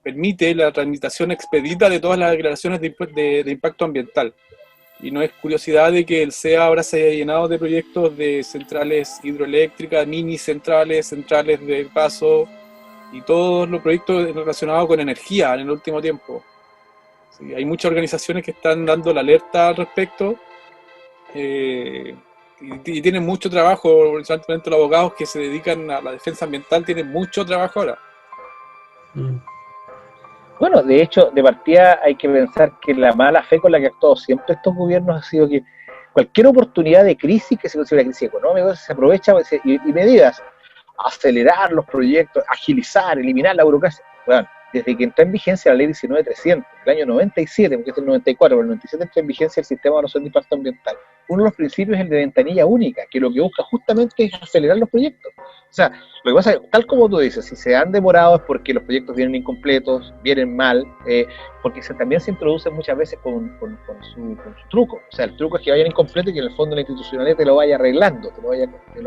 permite la tramitación expedita de todas las declaraciones de impacto ambiental. Y no es curiosidad de que el CEA ahora se haya llenado de proyectos de centrales hidroeléctricas, mini centrales de paso y todos los proyectos relacionados con energía en el último tiempo. Sí, hay muchas organizaciones que están dando la alerta al respecto y tienen mucho trabajo, principalmente los abogados que se dedican a la defensa ambiental tienen mucho trabajo ahora. Bueno, de hecho, de partida hay que pensar que la mala fe con la que han actuado siempre estos gobiernos ha sido que cualquier oportunidad de crisis, que se considera crisis económica, se aprovecha y medidas acelerar los proyectos, agilizar, eliminar la burocracia. Bueno, desde que entró en vigencia la ley 19.300, el año 97, porque es el 94, pero el 97 entró en vigencia el sistema de evaluación de impacto ambiental. Uno de los principios es el de ventanilla única, que lo que busca justamente es acelerar los proyectos. O sea, lo que pasa es, tal como tú dices, si se han demorado es porque los proyectos vienen incompletos, vienen mal, porque también se introducen muchas veces con su truco. O sea, el truco es que vayan incompletos y que en el fondo la institucionalidad te lo vaya arreglando,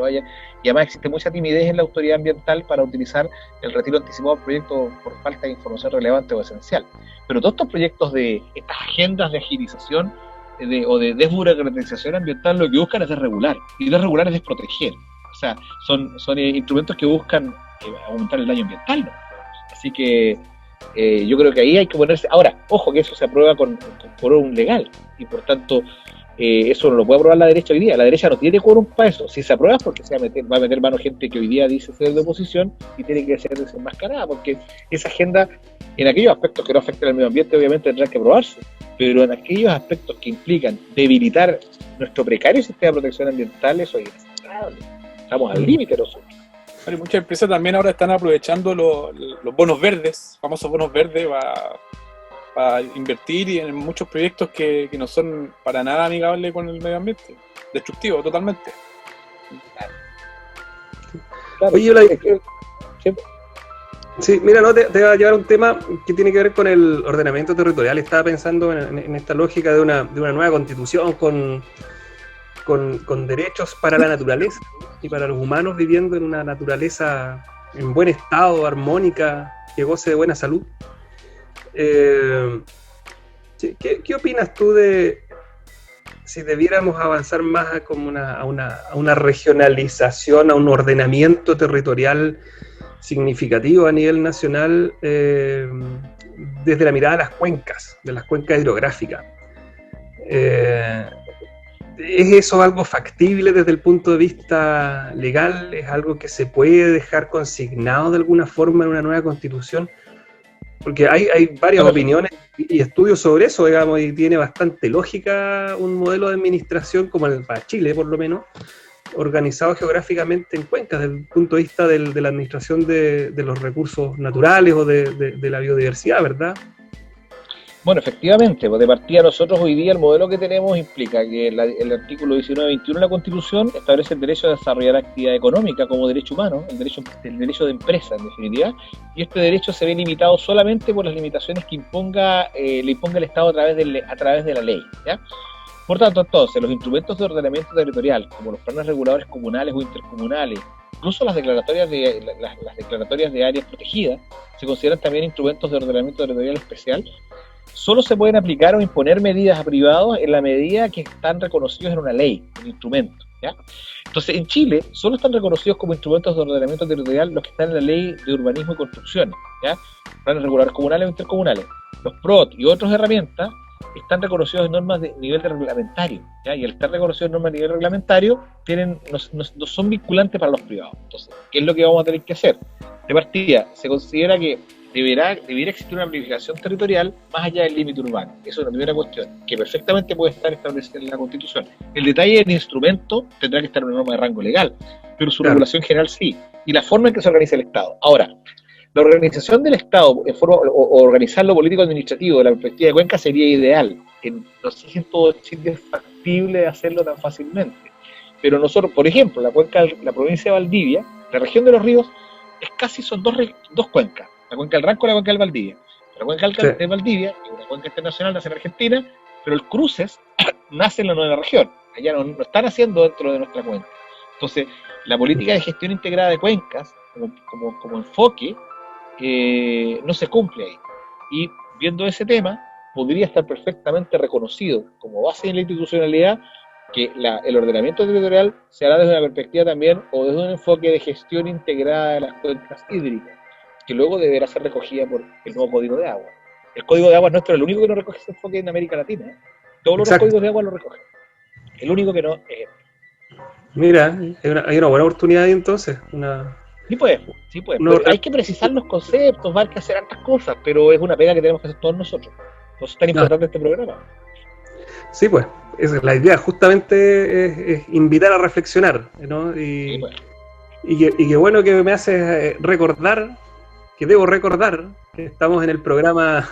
y además existe mucha timidez en la autoridad ambiental para utilizar el retiro anticipado del proyecto por falta de información relevante o esencial. Pero todos estos proyectos de estas agendas de agilización o de desburocratización ambiental lo que buscan es desregular, y desregular es desproteger. O sea, son instrumentos que buscan aumentar el daño ambiental, ¿no? Así que yo creo que ahí hay que ponerse. Ahora, ojo que eso se aprueba con quórum legal, y por tanto eso no lo puede aprobar la derecha hoy día. La derecha no tiene quórum para eso. Si se aprueba es porque va a meter mano gente que hoy día dice ser de oposición y tiene que ser desenmascarada, porque esa agenda, en aquellos aspectos que no afecten al medio ambiente, obviamente tendrá que aprobarse, pero en aquellos aspectos que implican debilitar nuestro precario sistema de protección ambiental, eso es inaceptable. Estamos al límite nosotros. Bueno, muchas empresas también ahora están aprovechando los bonos verdes, famosos bonos verdes, para invertir y en muchos proyectos que no son para nada amigables con el medio ambiente. Destructivo, totalmente. Claro, Oye, sí, mira, no, te va a llevar un tema que tiene que ver con el ordenamiento territorial. Estaba pensando en esta lógica de una nueva constitución con derechos para la naturaleza, ¿no? Y para los humanos viviendo en una naturaleza en buen estado, armónica, que goce de buena salud. ¿Qué opinas tú de si debiéramos avanzar más a una regionalización, a un ordenamiento territorial significativo a nivel nacional, desde la mirada de las cuencas hidrográficas? ¿Es eso algo factible desde el punto de vista legal? ¿Es algo que se puede dejar consignado de alguna forma en una nueva constitución? Porque hay varias opiniones y estudios sobre eso, digamos, y tiene bastante lógica un modelo de administración como el para Chile, por lo menos, organizado geográficamente en cuencas, desde el punto de vista de la administración de los recursos naturales o de la biodiversidad, ¿verdad? Bueno, efectivamente, pues de partida nosotros hoy día el modelo que tenemos implica que el artículo 19-21 de la Constitución establece el derecho a desarrollar actividad económica como derecho humano, el derecho de empresa en definitiva, y este derecho se ve limitado solamente por las limitaciones que le imponga el Estado a través de la ley, ¿ya? Por tanto, entonces, los instrumentos de ordenamiento territorial, como los planes reguladores comunales o intercomunales, incluso las declaratorias de áreas protegidas, se consideran también instrumentos de ordenamiento territorial especial. Solo se pueden aplicar o imponer medidas a privados en la medida que están reconocidos en una ley, un instrumento, ¿ya? Entonces, en Chile solo están reconocidos como instrumentos de ordenamiento territorial los que están en la ley de urbanismo y construcciones, ¿ya? Planes reguladores comunales o intercomunales. Los PROT y otras herramientas están reconocidos en normas de nivel reglamentario, ¿ya? Y al estar reconocidos en normas de nivel reglamentario, no son vinculantes para los privados. Entonces, ¿qué es lo que vamos a tener que hacer? De partida, se considera que debiera existir una planificación territorial más allá del límite urbano. Esa es la primera cuestión, que perfectamente puede estar establecida en la Constitución. El detalle del instrumento tendrá que estar en una norma de rango legal, pero su regulación general sí, y la forma en que se organiza el Estado. Ahora, la organización del Estado o organizar lo político-administrativo de la perspectiva de Cuenca sería ideal. No sé si en todo Chile es factible hacerlo tan fácilmente, pero nosotros, por ejemplo, la provincia de Valdivia, la región de los ríos, son dos cuencas. La cuenca del Ranco y la cuenca del Valdivia. La cuenca de Valdivia es una cuenca internacional, nace en Argentina, pero el Cruces nace en la nueva región. Allá no están haciendo dentro de nuestra cuenca. Entonces, la política de gestión integrada de cuencas, como enfoque, no se cumple ahí. Y viendo ese tema, podría estar perfectamente reconocido como base en la institucionalidad que el ordenamiento territorial se hará desde una perspectiva también o desde un enfoque de gestión integrada de las cuencas hídricas, que luego deberá ser recogida por el nuevo Código de Agua. El Código de Agua nuestro es el único que no recoge ese enfoque en América Latina. Todos los códigos de agua lo recogen. El único que no es. Mira, hay una buena oportunidad ahí entonces. Sí puede. Hay que precisar los conceptos, hay que hacer hartas cosas, pero es una pega que tenemos que hacer todos nosotros. Por eso es tan importante este programa. Sí, pues, esa es la idea, justamente es invitar a reflexionar, ¿no? Y qué bueno que me hace recordar, que debo recordar, que estamos en el programa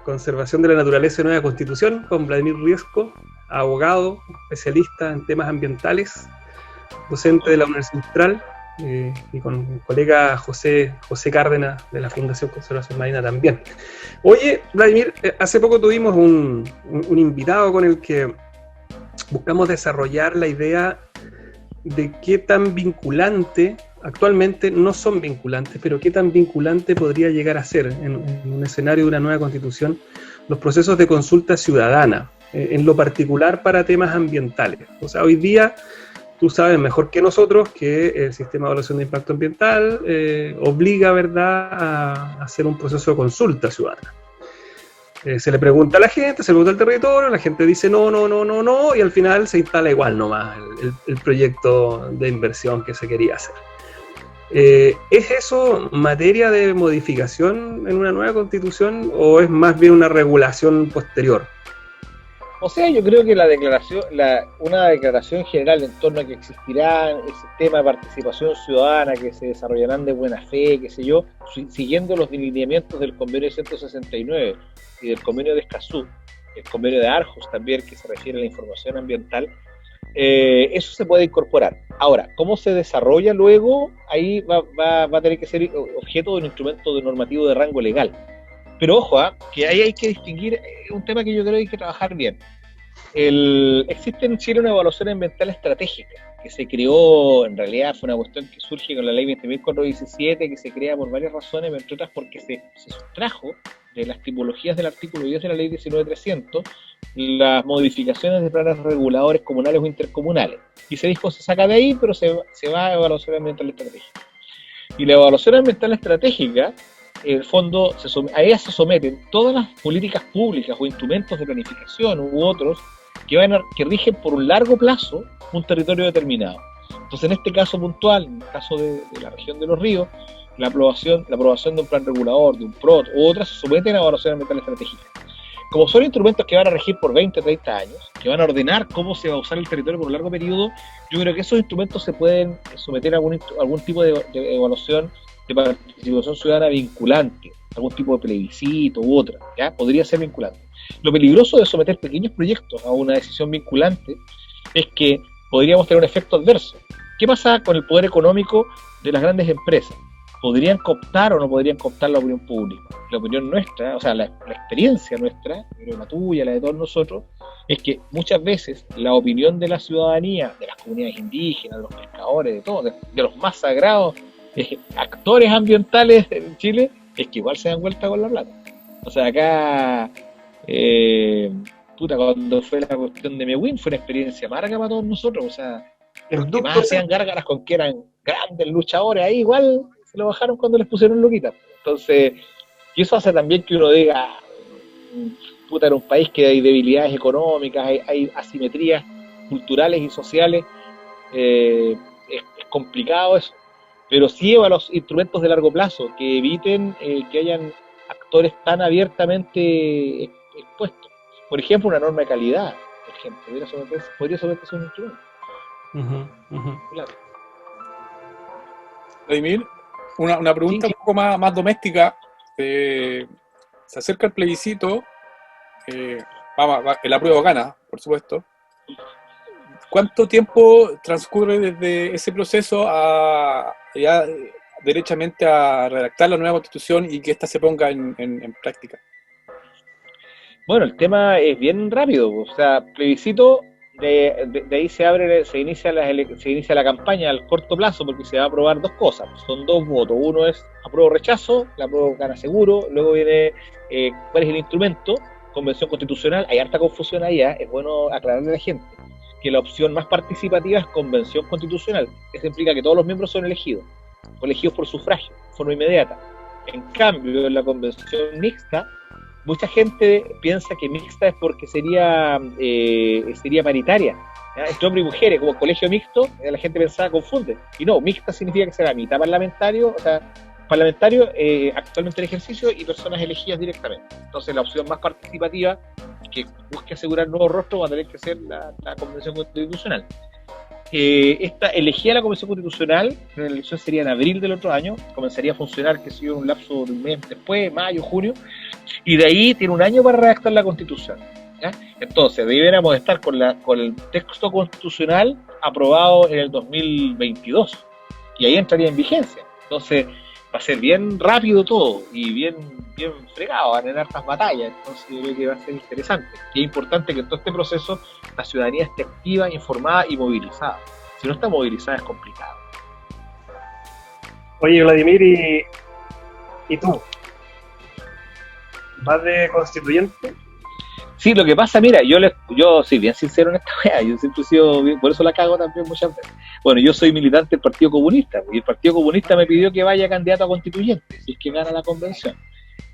Conservación de la Naturaleza y Nueva Constitución con Vladimir Riesco, abogado, especialista en temas ambientales, docente de la Universidad Austral, y con mi colega José Cárdenas de la Fundación Conservación Marina también. Oye, Vladimir, hace poco tuvimos un invitado con el que buscamos desarrollar la idea de qué tan vinculante, actualmente no son vinculantes, pero qué tan vinculante podría llegar a ser en un escenario de una nueva constitución los procesos de consulta ciudadana, en lo particular para temas ambientales. O sea, hoy día tú sabes mejor que nosotros que el sistema de evaluación de impacto ambiental obliga, ¿verdad?, a hacer un proceso de consulta ciudadana. Se le pregunta a la gente, se le pregunta al territorio, la gente dice no, y al final se instala igual nomás el proyecto de inversión que se quería hacer. ¿Es eso materia de modificación en una nueva constitución o es más bien una regulación posterior? O sea, yo creo que una declaración general en torno a que existirá el sistema de participación ciudadana, que se desarrollarán de buena fe, qué sé yo, siguiendo los lineamientos del convenio 169 y del convenio de Escazú, el convenio de Aarhus también, que se refiere a la información ambiental, eso se puede incorporar. Ahora, ¿cómo se desarrolla luego? Ahí va a tener que ser objeto de un instrumento normativo de rango legal. Pero ojo, que ahí hay que distinguir un tema que yo creo que hay que trabajar bien. Existe en Chile una evaluación ambiental estratégica, que se creó, en realidad fue una cuestión que surge con la ley 20.417, que se crea por varias razones, entre otras porque se sustrajo de las tipologías del artículo 10 de la ley 19.300 las modificaciones de planes reguladores comunales o intercomunales. Y se dijo, se saca de ahí, pero se va a evaluación ambiental estratégica. Y la evaluación ambiental estratégica, en el fondo, a ella se someten todas las políticas públicas o instrumentos de planificación u otros que rigen por un largo plazo un territorio determinado. Entonces, en este caso puntual, en el caso de la región de Los Ríos, la aprobación de un plan regulador, de un PROT u otras, se someten a evaluación ambiental estratégica. Como son instrumentos que van a regir por 20, 30 años, que van a ordenar cómo se va a usar el territorio por un largo periodo, yo creo que esos instrumentos se pueden someter a algún tipo de evaluación de participación ciudadana vinculante, algún tipo de plebiscito u otra, ¿ya? Podría ser vinculante. Lo peligroso de someter pequeños proyectos a una decisión vinculante es que podríamos tener un efecto adverso. ¿Qué pasa con el poder económico de las grandes empresas? ¿Podrían cooptar o no podrían cooptar la opinión pública? La opinión nuestra, o sea, la experiencia nuestra, la tuya, la de todos nosotros, es que muchas veces la opinión de la ciudadanía, de las comunidades indígenas, de los pescadores, de todos, de los más sagrados actores ambientales en Chile, es que igual se dan vuelta con la plata. O sea, acá cuando fue la cuestión de Mewin fue una experiencia amarga para todos nosotros. O sea, los que más hacían gárgaras con que eran grandes luchadores, ahí igual se lo bajaron cuando les pusieron loquitas. Entonces, y eso hace también que uno diga, en un país que hay debilidades económicas, hay asimetrías culturales y sociales, es complicado eso. Pero sí los instrumentos de largo plazo que eviten que hayan actores tan abiertamente expuestos. Por ejemplo, una norma de calidad, por ejemplo, podría someterse a un instrumento. Claro. Vladimir, una pregunta un poco más doméstica. Se acerca el plebiscito, el apruebo gana, por supuesto. ¿Cuánto tiempo transcurre desde ese proceso a ya derechamente a redactar la nueva constitución y que ésta se ponga en práctica? Bueno, el tema es bien rápido. O sea, plebiscito, de ahí se inicia la campaña al corto plazo, porque se va a aprobar dos cosas. Son dos votos. Uno es apruebo o rechazo, la apruebo gana seguro. Luego viene cuál es el instrumento, convención constitucional. Hay harta confusión ahí, es bueno aclararle a la gente que la opción más participativa es convención constitucional. Eso implica que todos los miembros son elegidos por sufragio, de forma inmediata. En cambio, en la convención mixta, mucha gente piensa que mixta es porque sería paritaria, ¿ya? Entre hombres y mujeres, como colegio mixto, la gente pensaba, confunde. Y no, mixta significa que será mitad parlamentario, o sea, parlamentarios actualmente en ejercicio y personas elegidas directamente. Entonces, la opción más participativa que busque asegurar nuevos rostros va a tener que ser la Convención Constitucional. esta elegía la Convención Constitucional, la elección sería en abril del otro año, comenzaría a funcionar, que sigue un lapso de un mes después, mayo, junio, y de ahí tiene un año para redactar la Constitución, ¿ya? Entonces, debiéramos estar con el texto constitucional aprobado en el 2022, y ahí entraría en vigencia. Entonces, va a ser bien rápido todo, y bien fregado, van a tener hartas batallas, entonces yo creo que va a ser interesante. Y es importante que en todo este proceso la ciudadanía esté activa, informada y movilizada. Si no está movilizada es complicado. Oye, Vladimir, ¿y tú? ¿Vas de constituyente? Sí, lo que pasa, mira, yo soy bien sincero en esta wea, yo siempre he sido bien, por eso la cago también muchas veces. Bueno, yo soy militante del Partido Comunista, y el Partido Comunista me pidió que vaya candidato a constituyente, si es que gana la convención.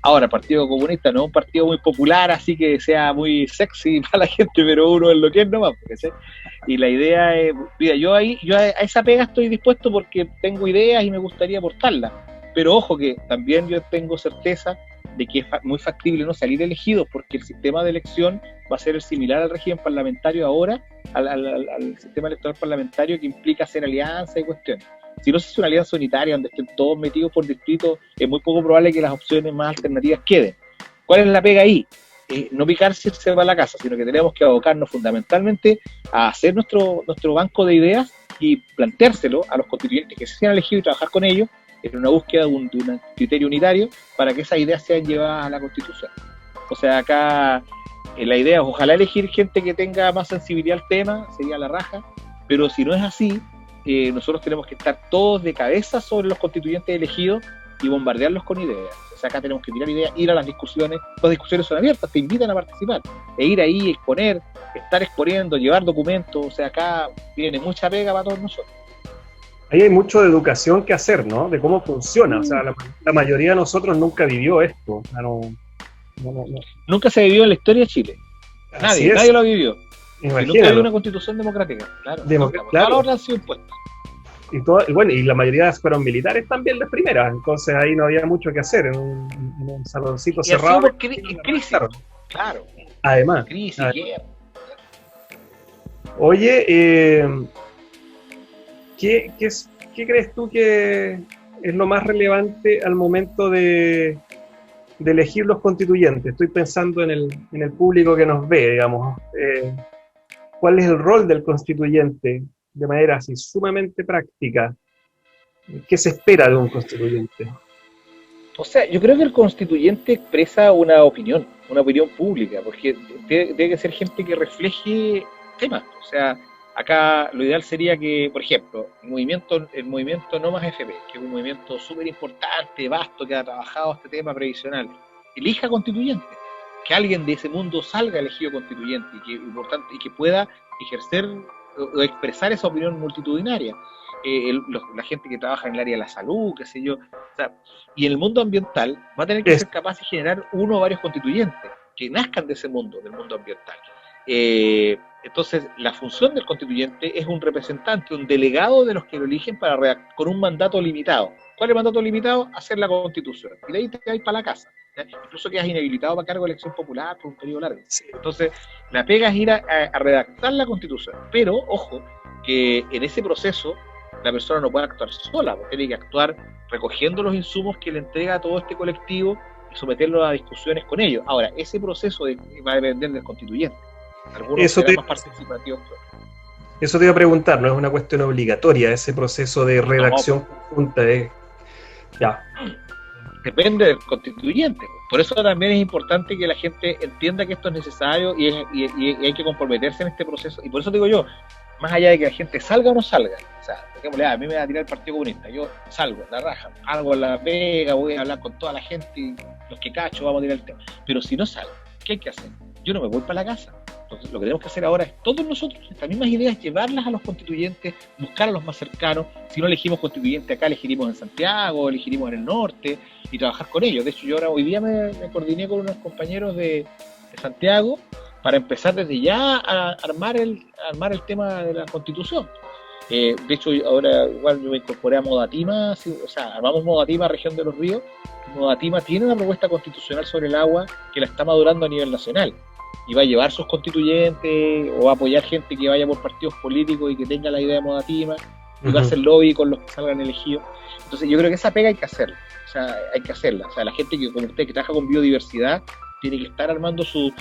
Ahora, el Partido Comunista no es un partido muy popular, así que sea muy sexy para la gente, pero uno es lo que es nomás, ¿sí? Y la idea es, mira, yo a esa pega estoy dispuesto porque tengo ideas y me gustaría aportarlas, pero ojo que también yo tengo certeza de que es muy factible no salir elegidos, porque el sistema de elección va a ser el similar al régimen parlamentario ahora, al sistema electoral parlamentario, que implica hacer alianzas y cuestiones. Si no se hace una alianza unitaria donde estén todos metidos por distrito, es muy poco probable que las opciones más alternativas queden. ¿Cuál es la pega ahí? No picarse y irse para la casa, sino que tenemos que abocarnos fundamentalmente a hacer nuestro banco de ideas y planteárselo a los constituyentes que se sean elegidos y trabajar con ellos en una búsqueda de un criterio unitario para que esas ideas sean llevadas a la Constitución. O sea, acá la idea es ojalá elegir gente que tenga más sensibilidad al tema, sería la raja, pero si no es así, nosotros tenemos que estar todos de cabeza sobre los constituyentes elegidos y bombardearlos con ideas. O sea, acá tenemos que tirar ideas, ir a las discusiones son abiertas, te invitan a participar, e ir ahí, exponer, estar exponiendo, llevar documentos, o sea, acá viene mucha pega para todos nosotros. Ahí hay mucho de educación que hacer, ¿no? De cómo funciona. O sea, la mayoría de nosotros nunca vivió esto. O sea, no. Nunca se vivió en la historia de Chile. Nadie lo vivió. Y nunca había una constitución democrática. Claro. Todas las han sido impuestas. Y la mayoría fueron militares también las primeras. Entonces ahí no había mucho que hacer. En un saloncito cerrado. En crisis. Claro. Además. Crisis, guerra. Oye, ¿Qué crees tú que es lo más relevante al momento de elegir los constituyentes? Estoy pensando en el público que nos ve, digamos. ¿Cuál es el rol del constituyente de manera así sumamente práctica? ¿Qué se espera de un constituyente? O sea, yo creo que el constituyente expresa una opinión pública, porque debe que ser gente que refleje temas. O sea, acá lo ideal sería que, por ejemplo, el movimiento No Más FP, que es un movimiento súper importante, vasto, que ha trabajado este tema previsional, elija constituyente, que alguien de ese mundo salga elegido constituyente y que pueda ejercer o expresar esa opinión multitudinaria. La gente que trabaja en el área de la salud, qué sé yo, o sea, y en el mundo ambiental va a tener que ser capaz de generar uno o varios constituyentes que nazcan de ese mundo, del mundo ambiental. Entonces, la función del constituyente es un representante, un delegado de los que lo eligen con un mandato limitado. ¿Cuál es el mandato limitado? Hacer la constitución. Y de ahí te vas para la casa, ¿ya? Incluso quedas inhabilitado para cargo de elección popular por un periodo largo. Entonces, la pega es ir a redactar la constitución. Pero, ojo, que en ese proceso la persona no puede actuar sola, porque tiene que actuar recogiendo los insumos que le entrega a todo este colectivo y someterlo a discusiones con ellos. Ahora, ese proceso va a depender del constituyente. Algunos serán más participativos. Eso te iba a preguntar, no es una cuestión obligatoria ese proceso de redacción conjunta. Ya. Depende del constituyente. Por eso también es importante que la gente entienda que esto es necesario y hay que comprometerse en este proceso. Y por eso digo yo, más allá de que la gente salga o no salga, o sea, dejémosle, a mí me va a tirar el Partido Comunista, yo salgo, la raja, hago la pega, voy a hablar con toda la gente, y los que cacho, vamos a tirar el tema. Pero si no salgo, ¿qué hay que hacer? Yo no me voy para la casa. Entonces, lo que tenemos que hacer ahora es todos nosotros, estas mismas ideas, llevarlas a los constituyentes, buscar a los más cercanos. Si no elegimos constituyente acá, elegiremos en Santiago, elegiremos en el norte y trabajar con ellos. De hecho, yo ahora hoy día me coordiné con unos compañeros de Santiago para empezar desde ya a armar el tema de la Constitución. De hecho, ahora igual yo me incorporé a Modatima, o sea, armamos Modatima, Región de los Ríos. Modatima tiene una propuesta constitucional sobre el agua que la está madurando a nivel nacional. y va a llevar sus constituyentes o va a apoyar gente que vaya por partidos políticos y que tenga la idea de Modatima, y va a hacer lobby con los que salgan elegidos. Entonces yo creo que esa pega hay que hacerla, o sea, hay que hacerla. O sea, la gente que, como usted, que trabaja con biodiversidad, tiene que estar armando su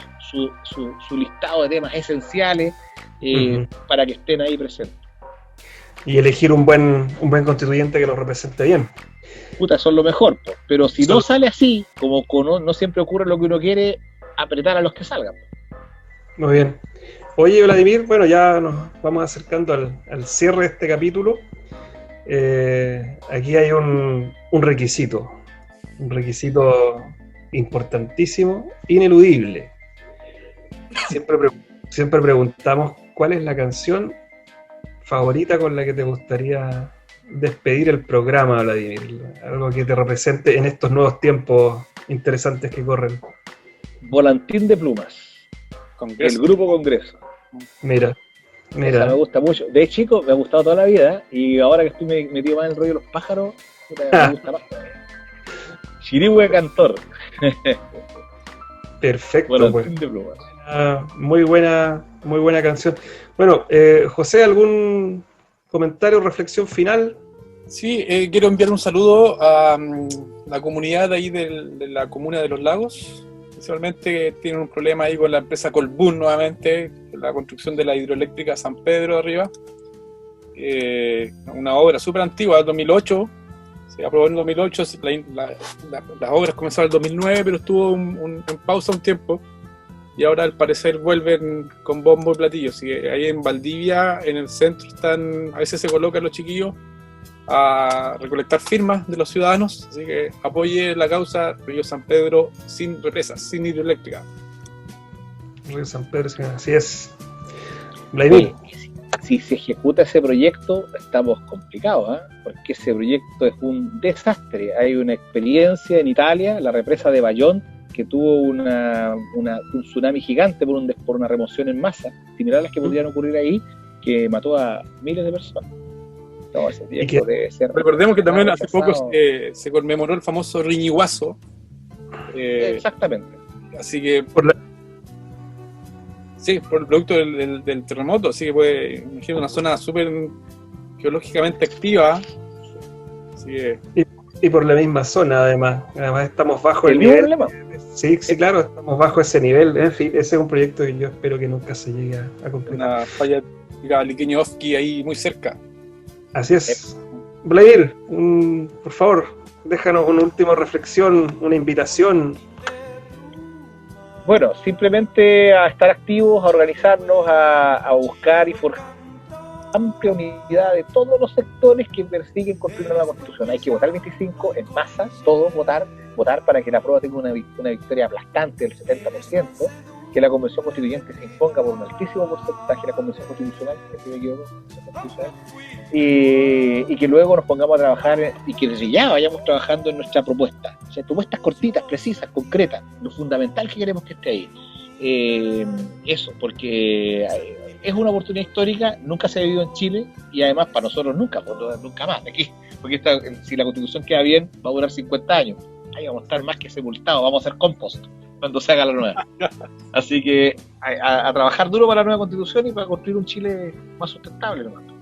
listado de temas esenciales para que estén ahí presentes. Y elegir un buen constituyente que lo represente bien. Puta, son lo mejor, po. Pero si no sale así, como no siempre ocurre lo que uno quiere, apretar a los que salgan. Muy bien. Oye, Vladimir, bueno, ya nos vamos acercando al cierre de este capítulo. Aquí hay un requisito importantísimo, ineludible. Siempre preguntamos cuál es la canción favorita con la que te gustaría despedir el programa, Vladimir. Algo que te represente en estos nuevos tiempos interesantes que corren. Volantín de plumas. Congreso. El Grupo Congreso. Mira. Esa me gusta mucho. De chico me ha gustado toda la vida y ahora que estoy metido más en el rollo de los pájaros, me gusta más. Chirihue Cantor. Perfecto. Volantín de plumas. Muy buena canción. Bueno, José, ¿algún comentario o reflexión final? Sí, quiero enviar un saludo a la comunidad de ahí de la comuna de Los Lagos. Principalmente tienen un problema ahí con la empresa Colbún nuevamente, la construcción de la hidroeléctrica San Pedro arriba. Una obra súper antigua, 2008. Se aprobó en 2008, las obras comenzaron en el 2009, pero estuvo en pausa un tiempo. Y ahora al parecer vuelven con bombo y platillo. Así que ahí en Valdivia, en el centro, a veces se colocan los chiquillos a recolectar firmas de los ciudadanos. Así que apoye la causa Río San Pedro sin represas, sin hidroeléctrica. Río San Pedro, así es. Vladimir. Si se ejecuta ese proyecto, estamos complicados, porque ese proyecto es un desastre. Hay una experiencia en Italia, la represa de Bayonne, que tuvo un tsunami gigante por una remoción en masa, similar a las que podrían ocurrir ahí, que mató a miles de personas. No, ese proyecto debe ser... Recordemos que también hace poco se conmemoró el famoso Riñiguazo. Exactamente. Así que por el producto del terremoto, así que puede imaginar una zona súper geológicamente activa. Así que... Y por la misma zona, además estamos bajo el nivel. Problema. Sí, claro, estamos bajo ese nivel. En fin, ese es un proyecto que yo espero que nunca se llegue a completar. Una falla Liqueño-Ofqui ahí muy cerca. Así es. Vladimir, por favor, déjanos una última reflexión, una invitación. Bueno, simplemente a estar activos, a organizarnos, a buscar y forjar amplia unidad de todos los sectores que persiguen construir una nueva constitución. Hay que votar el 25 en masa, todos votar para que la prueba tenga una victoria aplastante del 70%, que la Convención Constituyente se imponga por un altísimo porcentaje, la Convención Constitucional, que me equivoco, y que luego nos pongamos a trabajar y que desde ya vayamos trabajando en nuestra propuesta. O sea, propuestas cortitas, precisas, concretas, lo fundamental que queremos que esté ahí. Eso, porque es una oportunidad histórica, nunca se ha vivido en Chile y además para nosotros nunca más de aquí, porque si la Constitución queda bien va a durar 50 años, ahí vamos a estar más que sepultados, vamos a hacer compost cuando se haga la nueva. Así que a trabajar duro para la nueva Constitución y para construir un Chile más sustentable, hermano.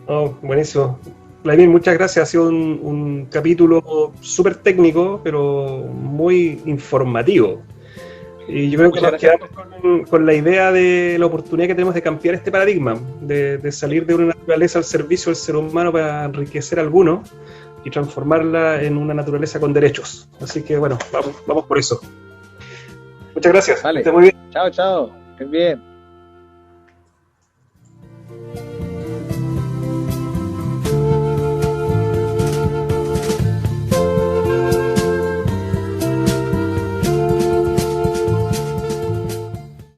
Oh, buenísimo. Vladimir, muchas gracias, ha sido un capítulo súper técnico pero muy informativo. Y yo creo que nos quedamos con la idea de la oportunidad que tenemos de cambiar este paradigma, de salir de una naturaleza al servicio del ser humano para enriquecer a algunos y transformarla en una naturaleza con derechos. Así que bueno, vamos por eso. Muchas gracias. Vale. Que esté muy bien. Chao, estén bien.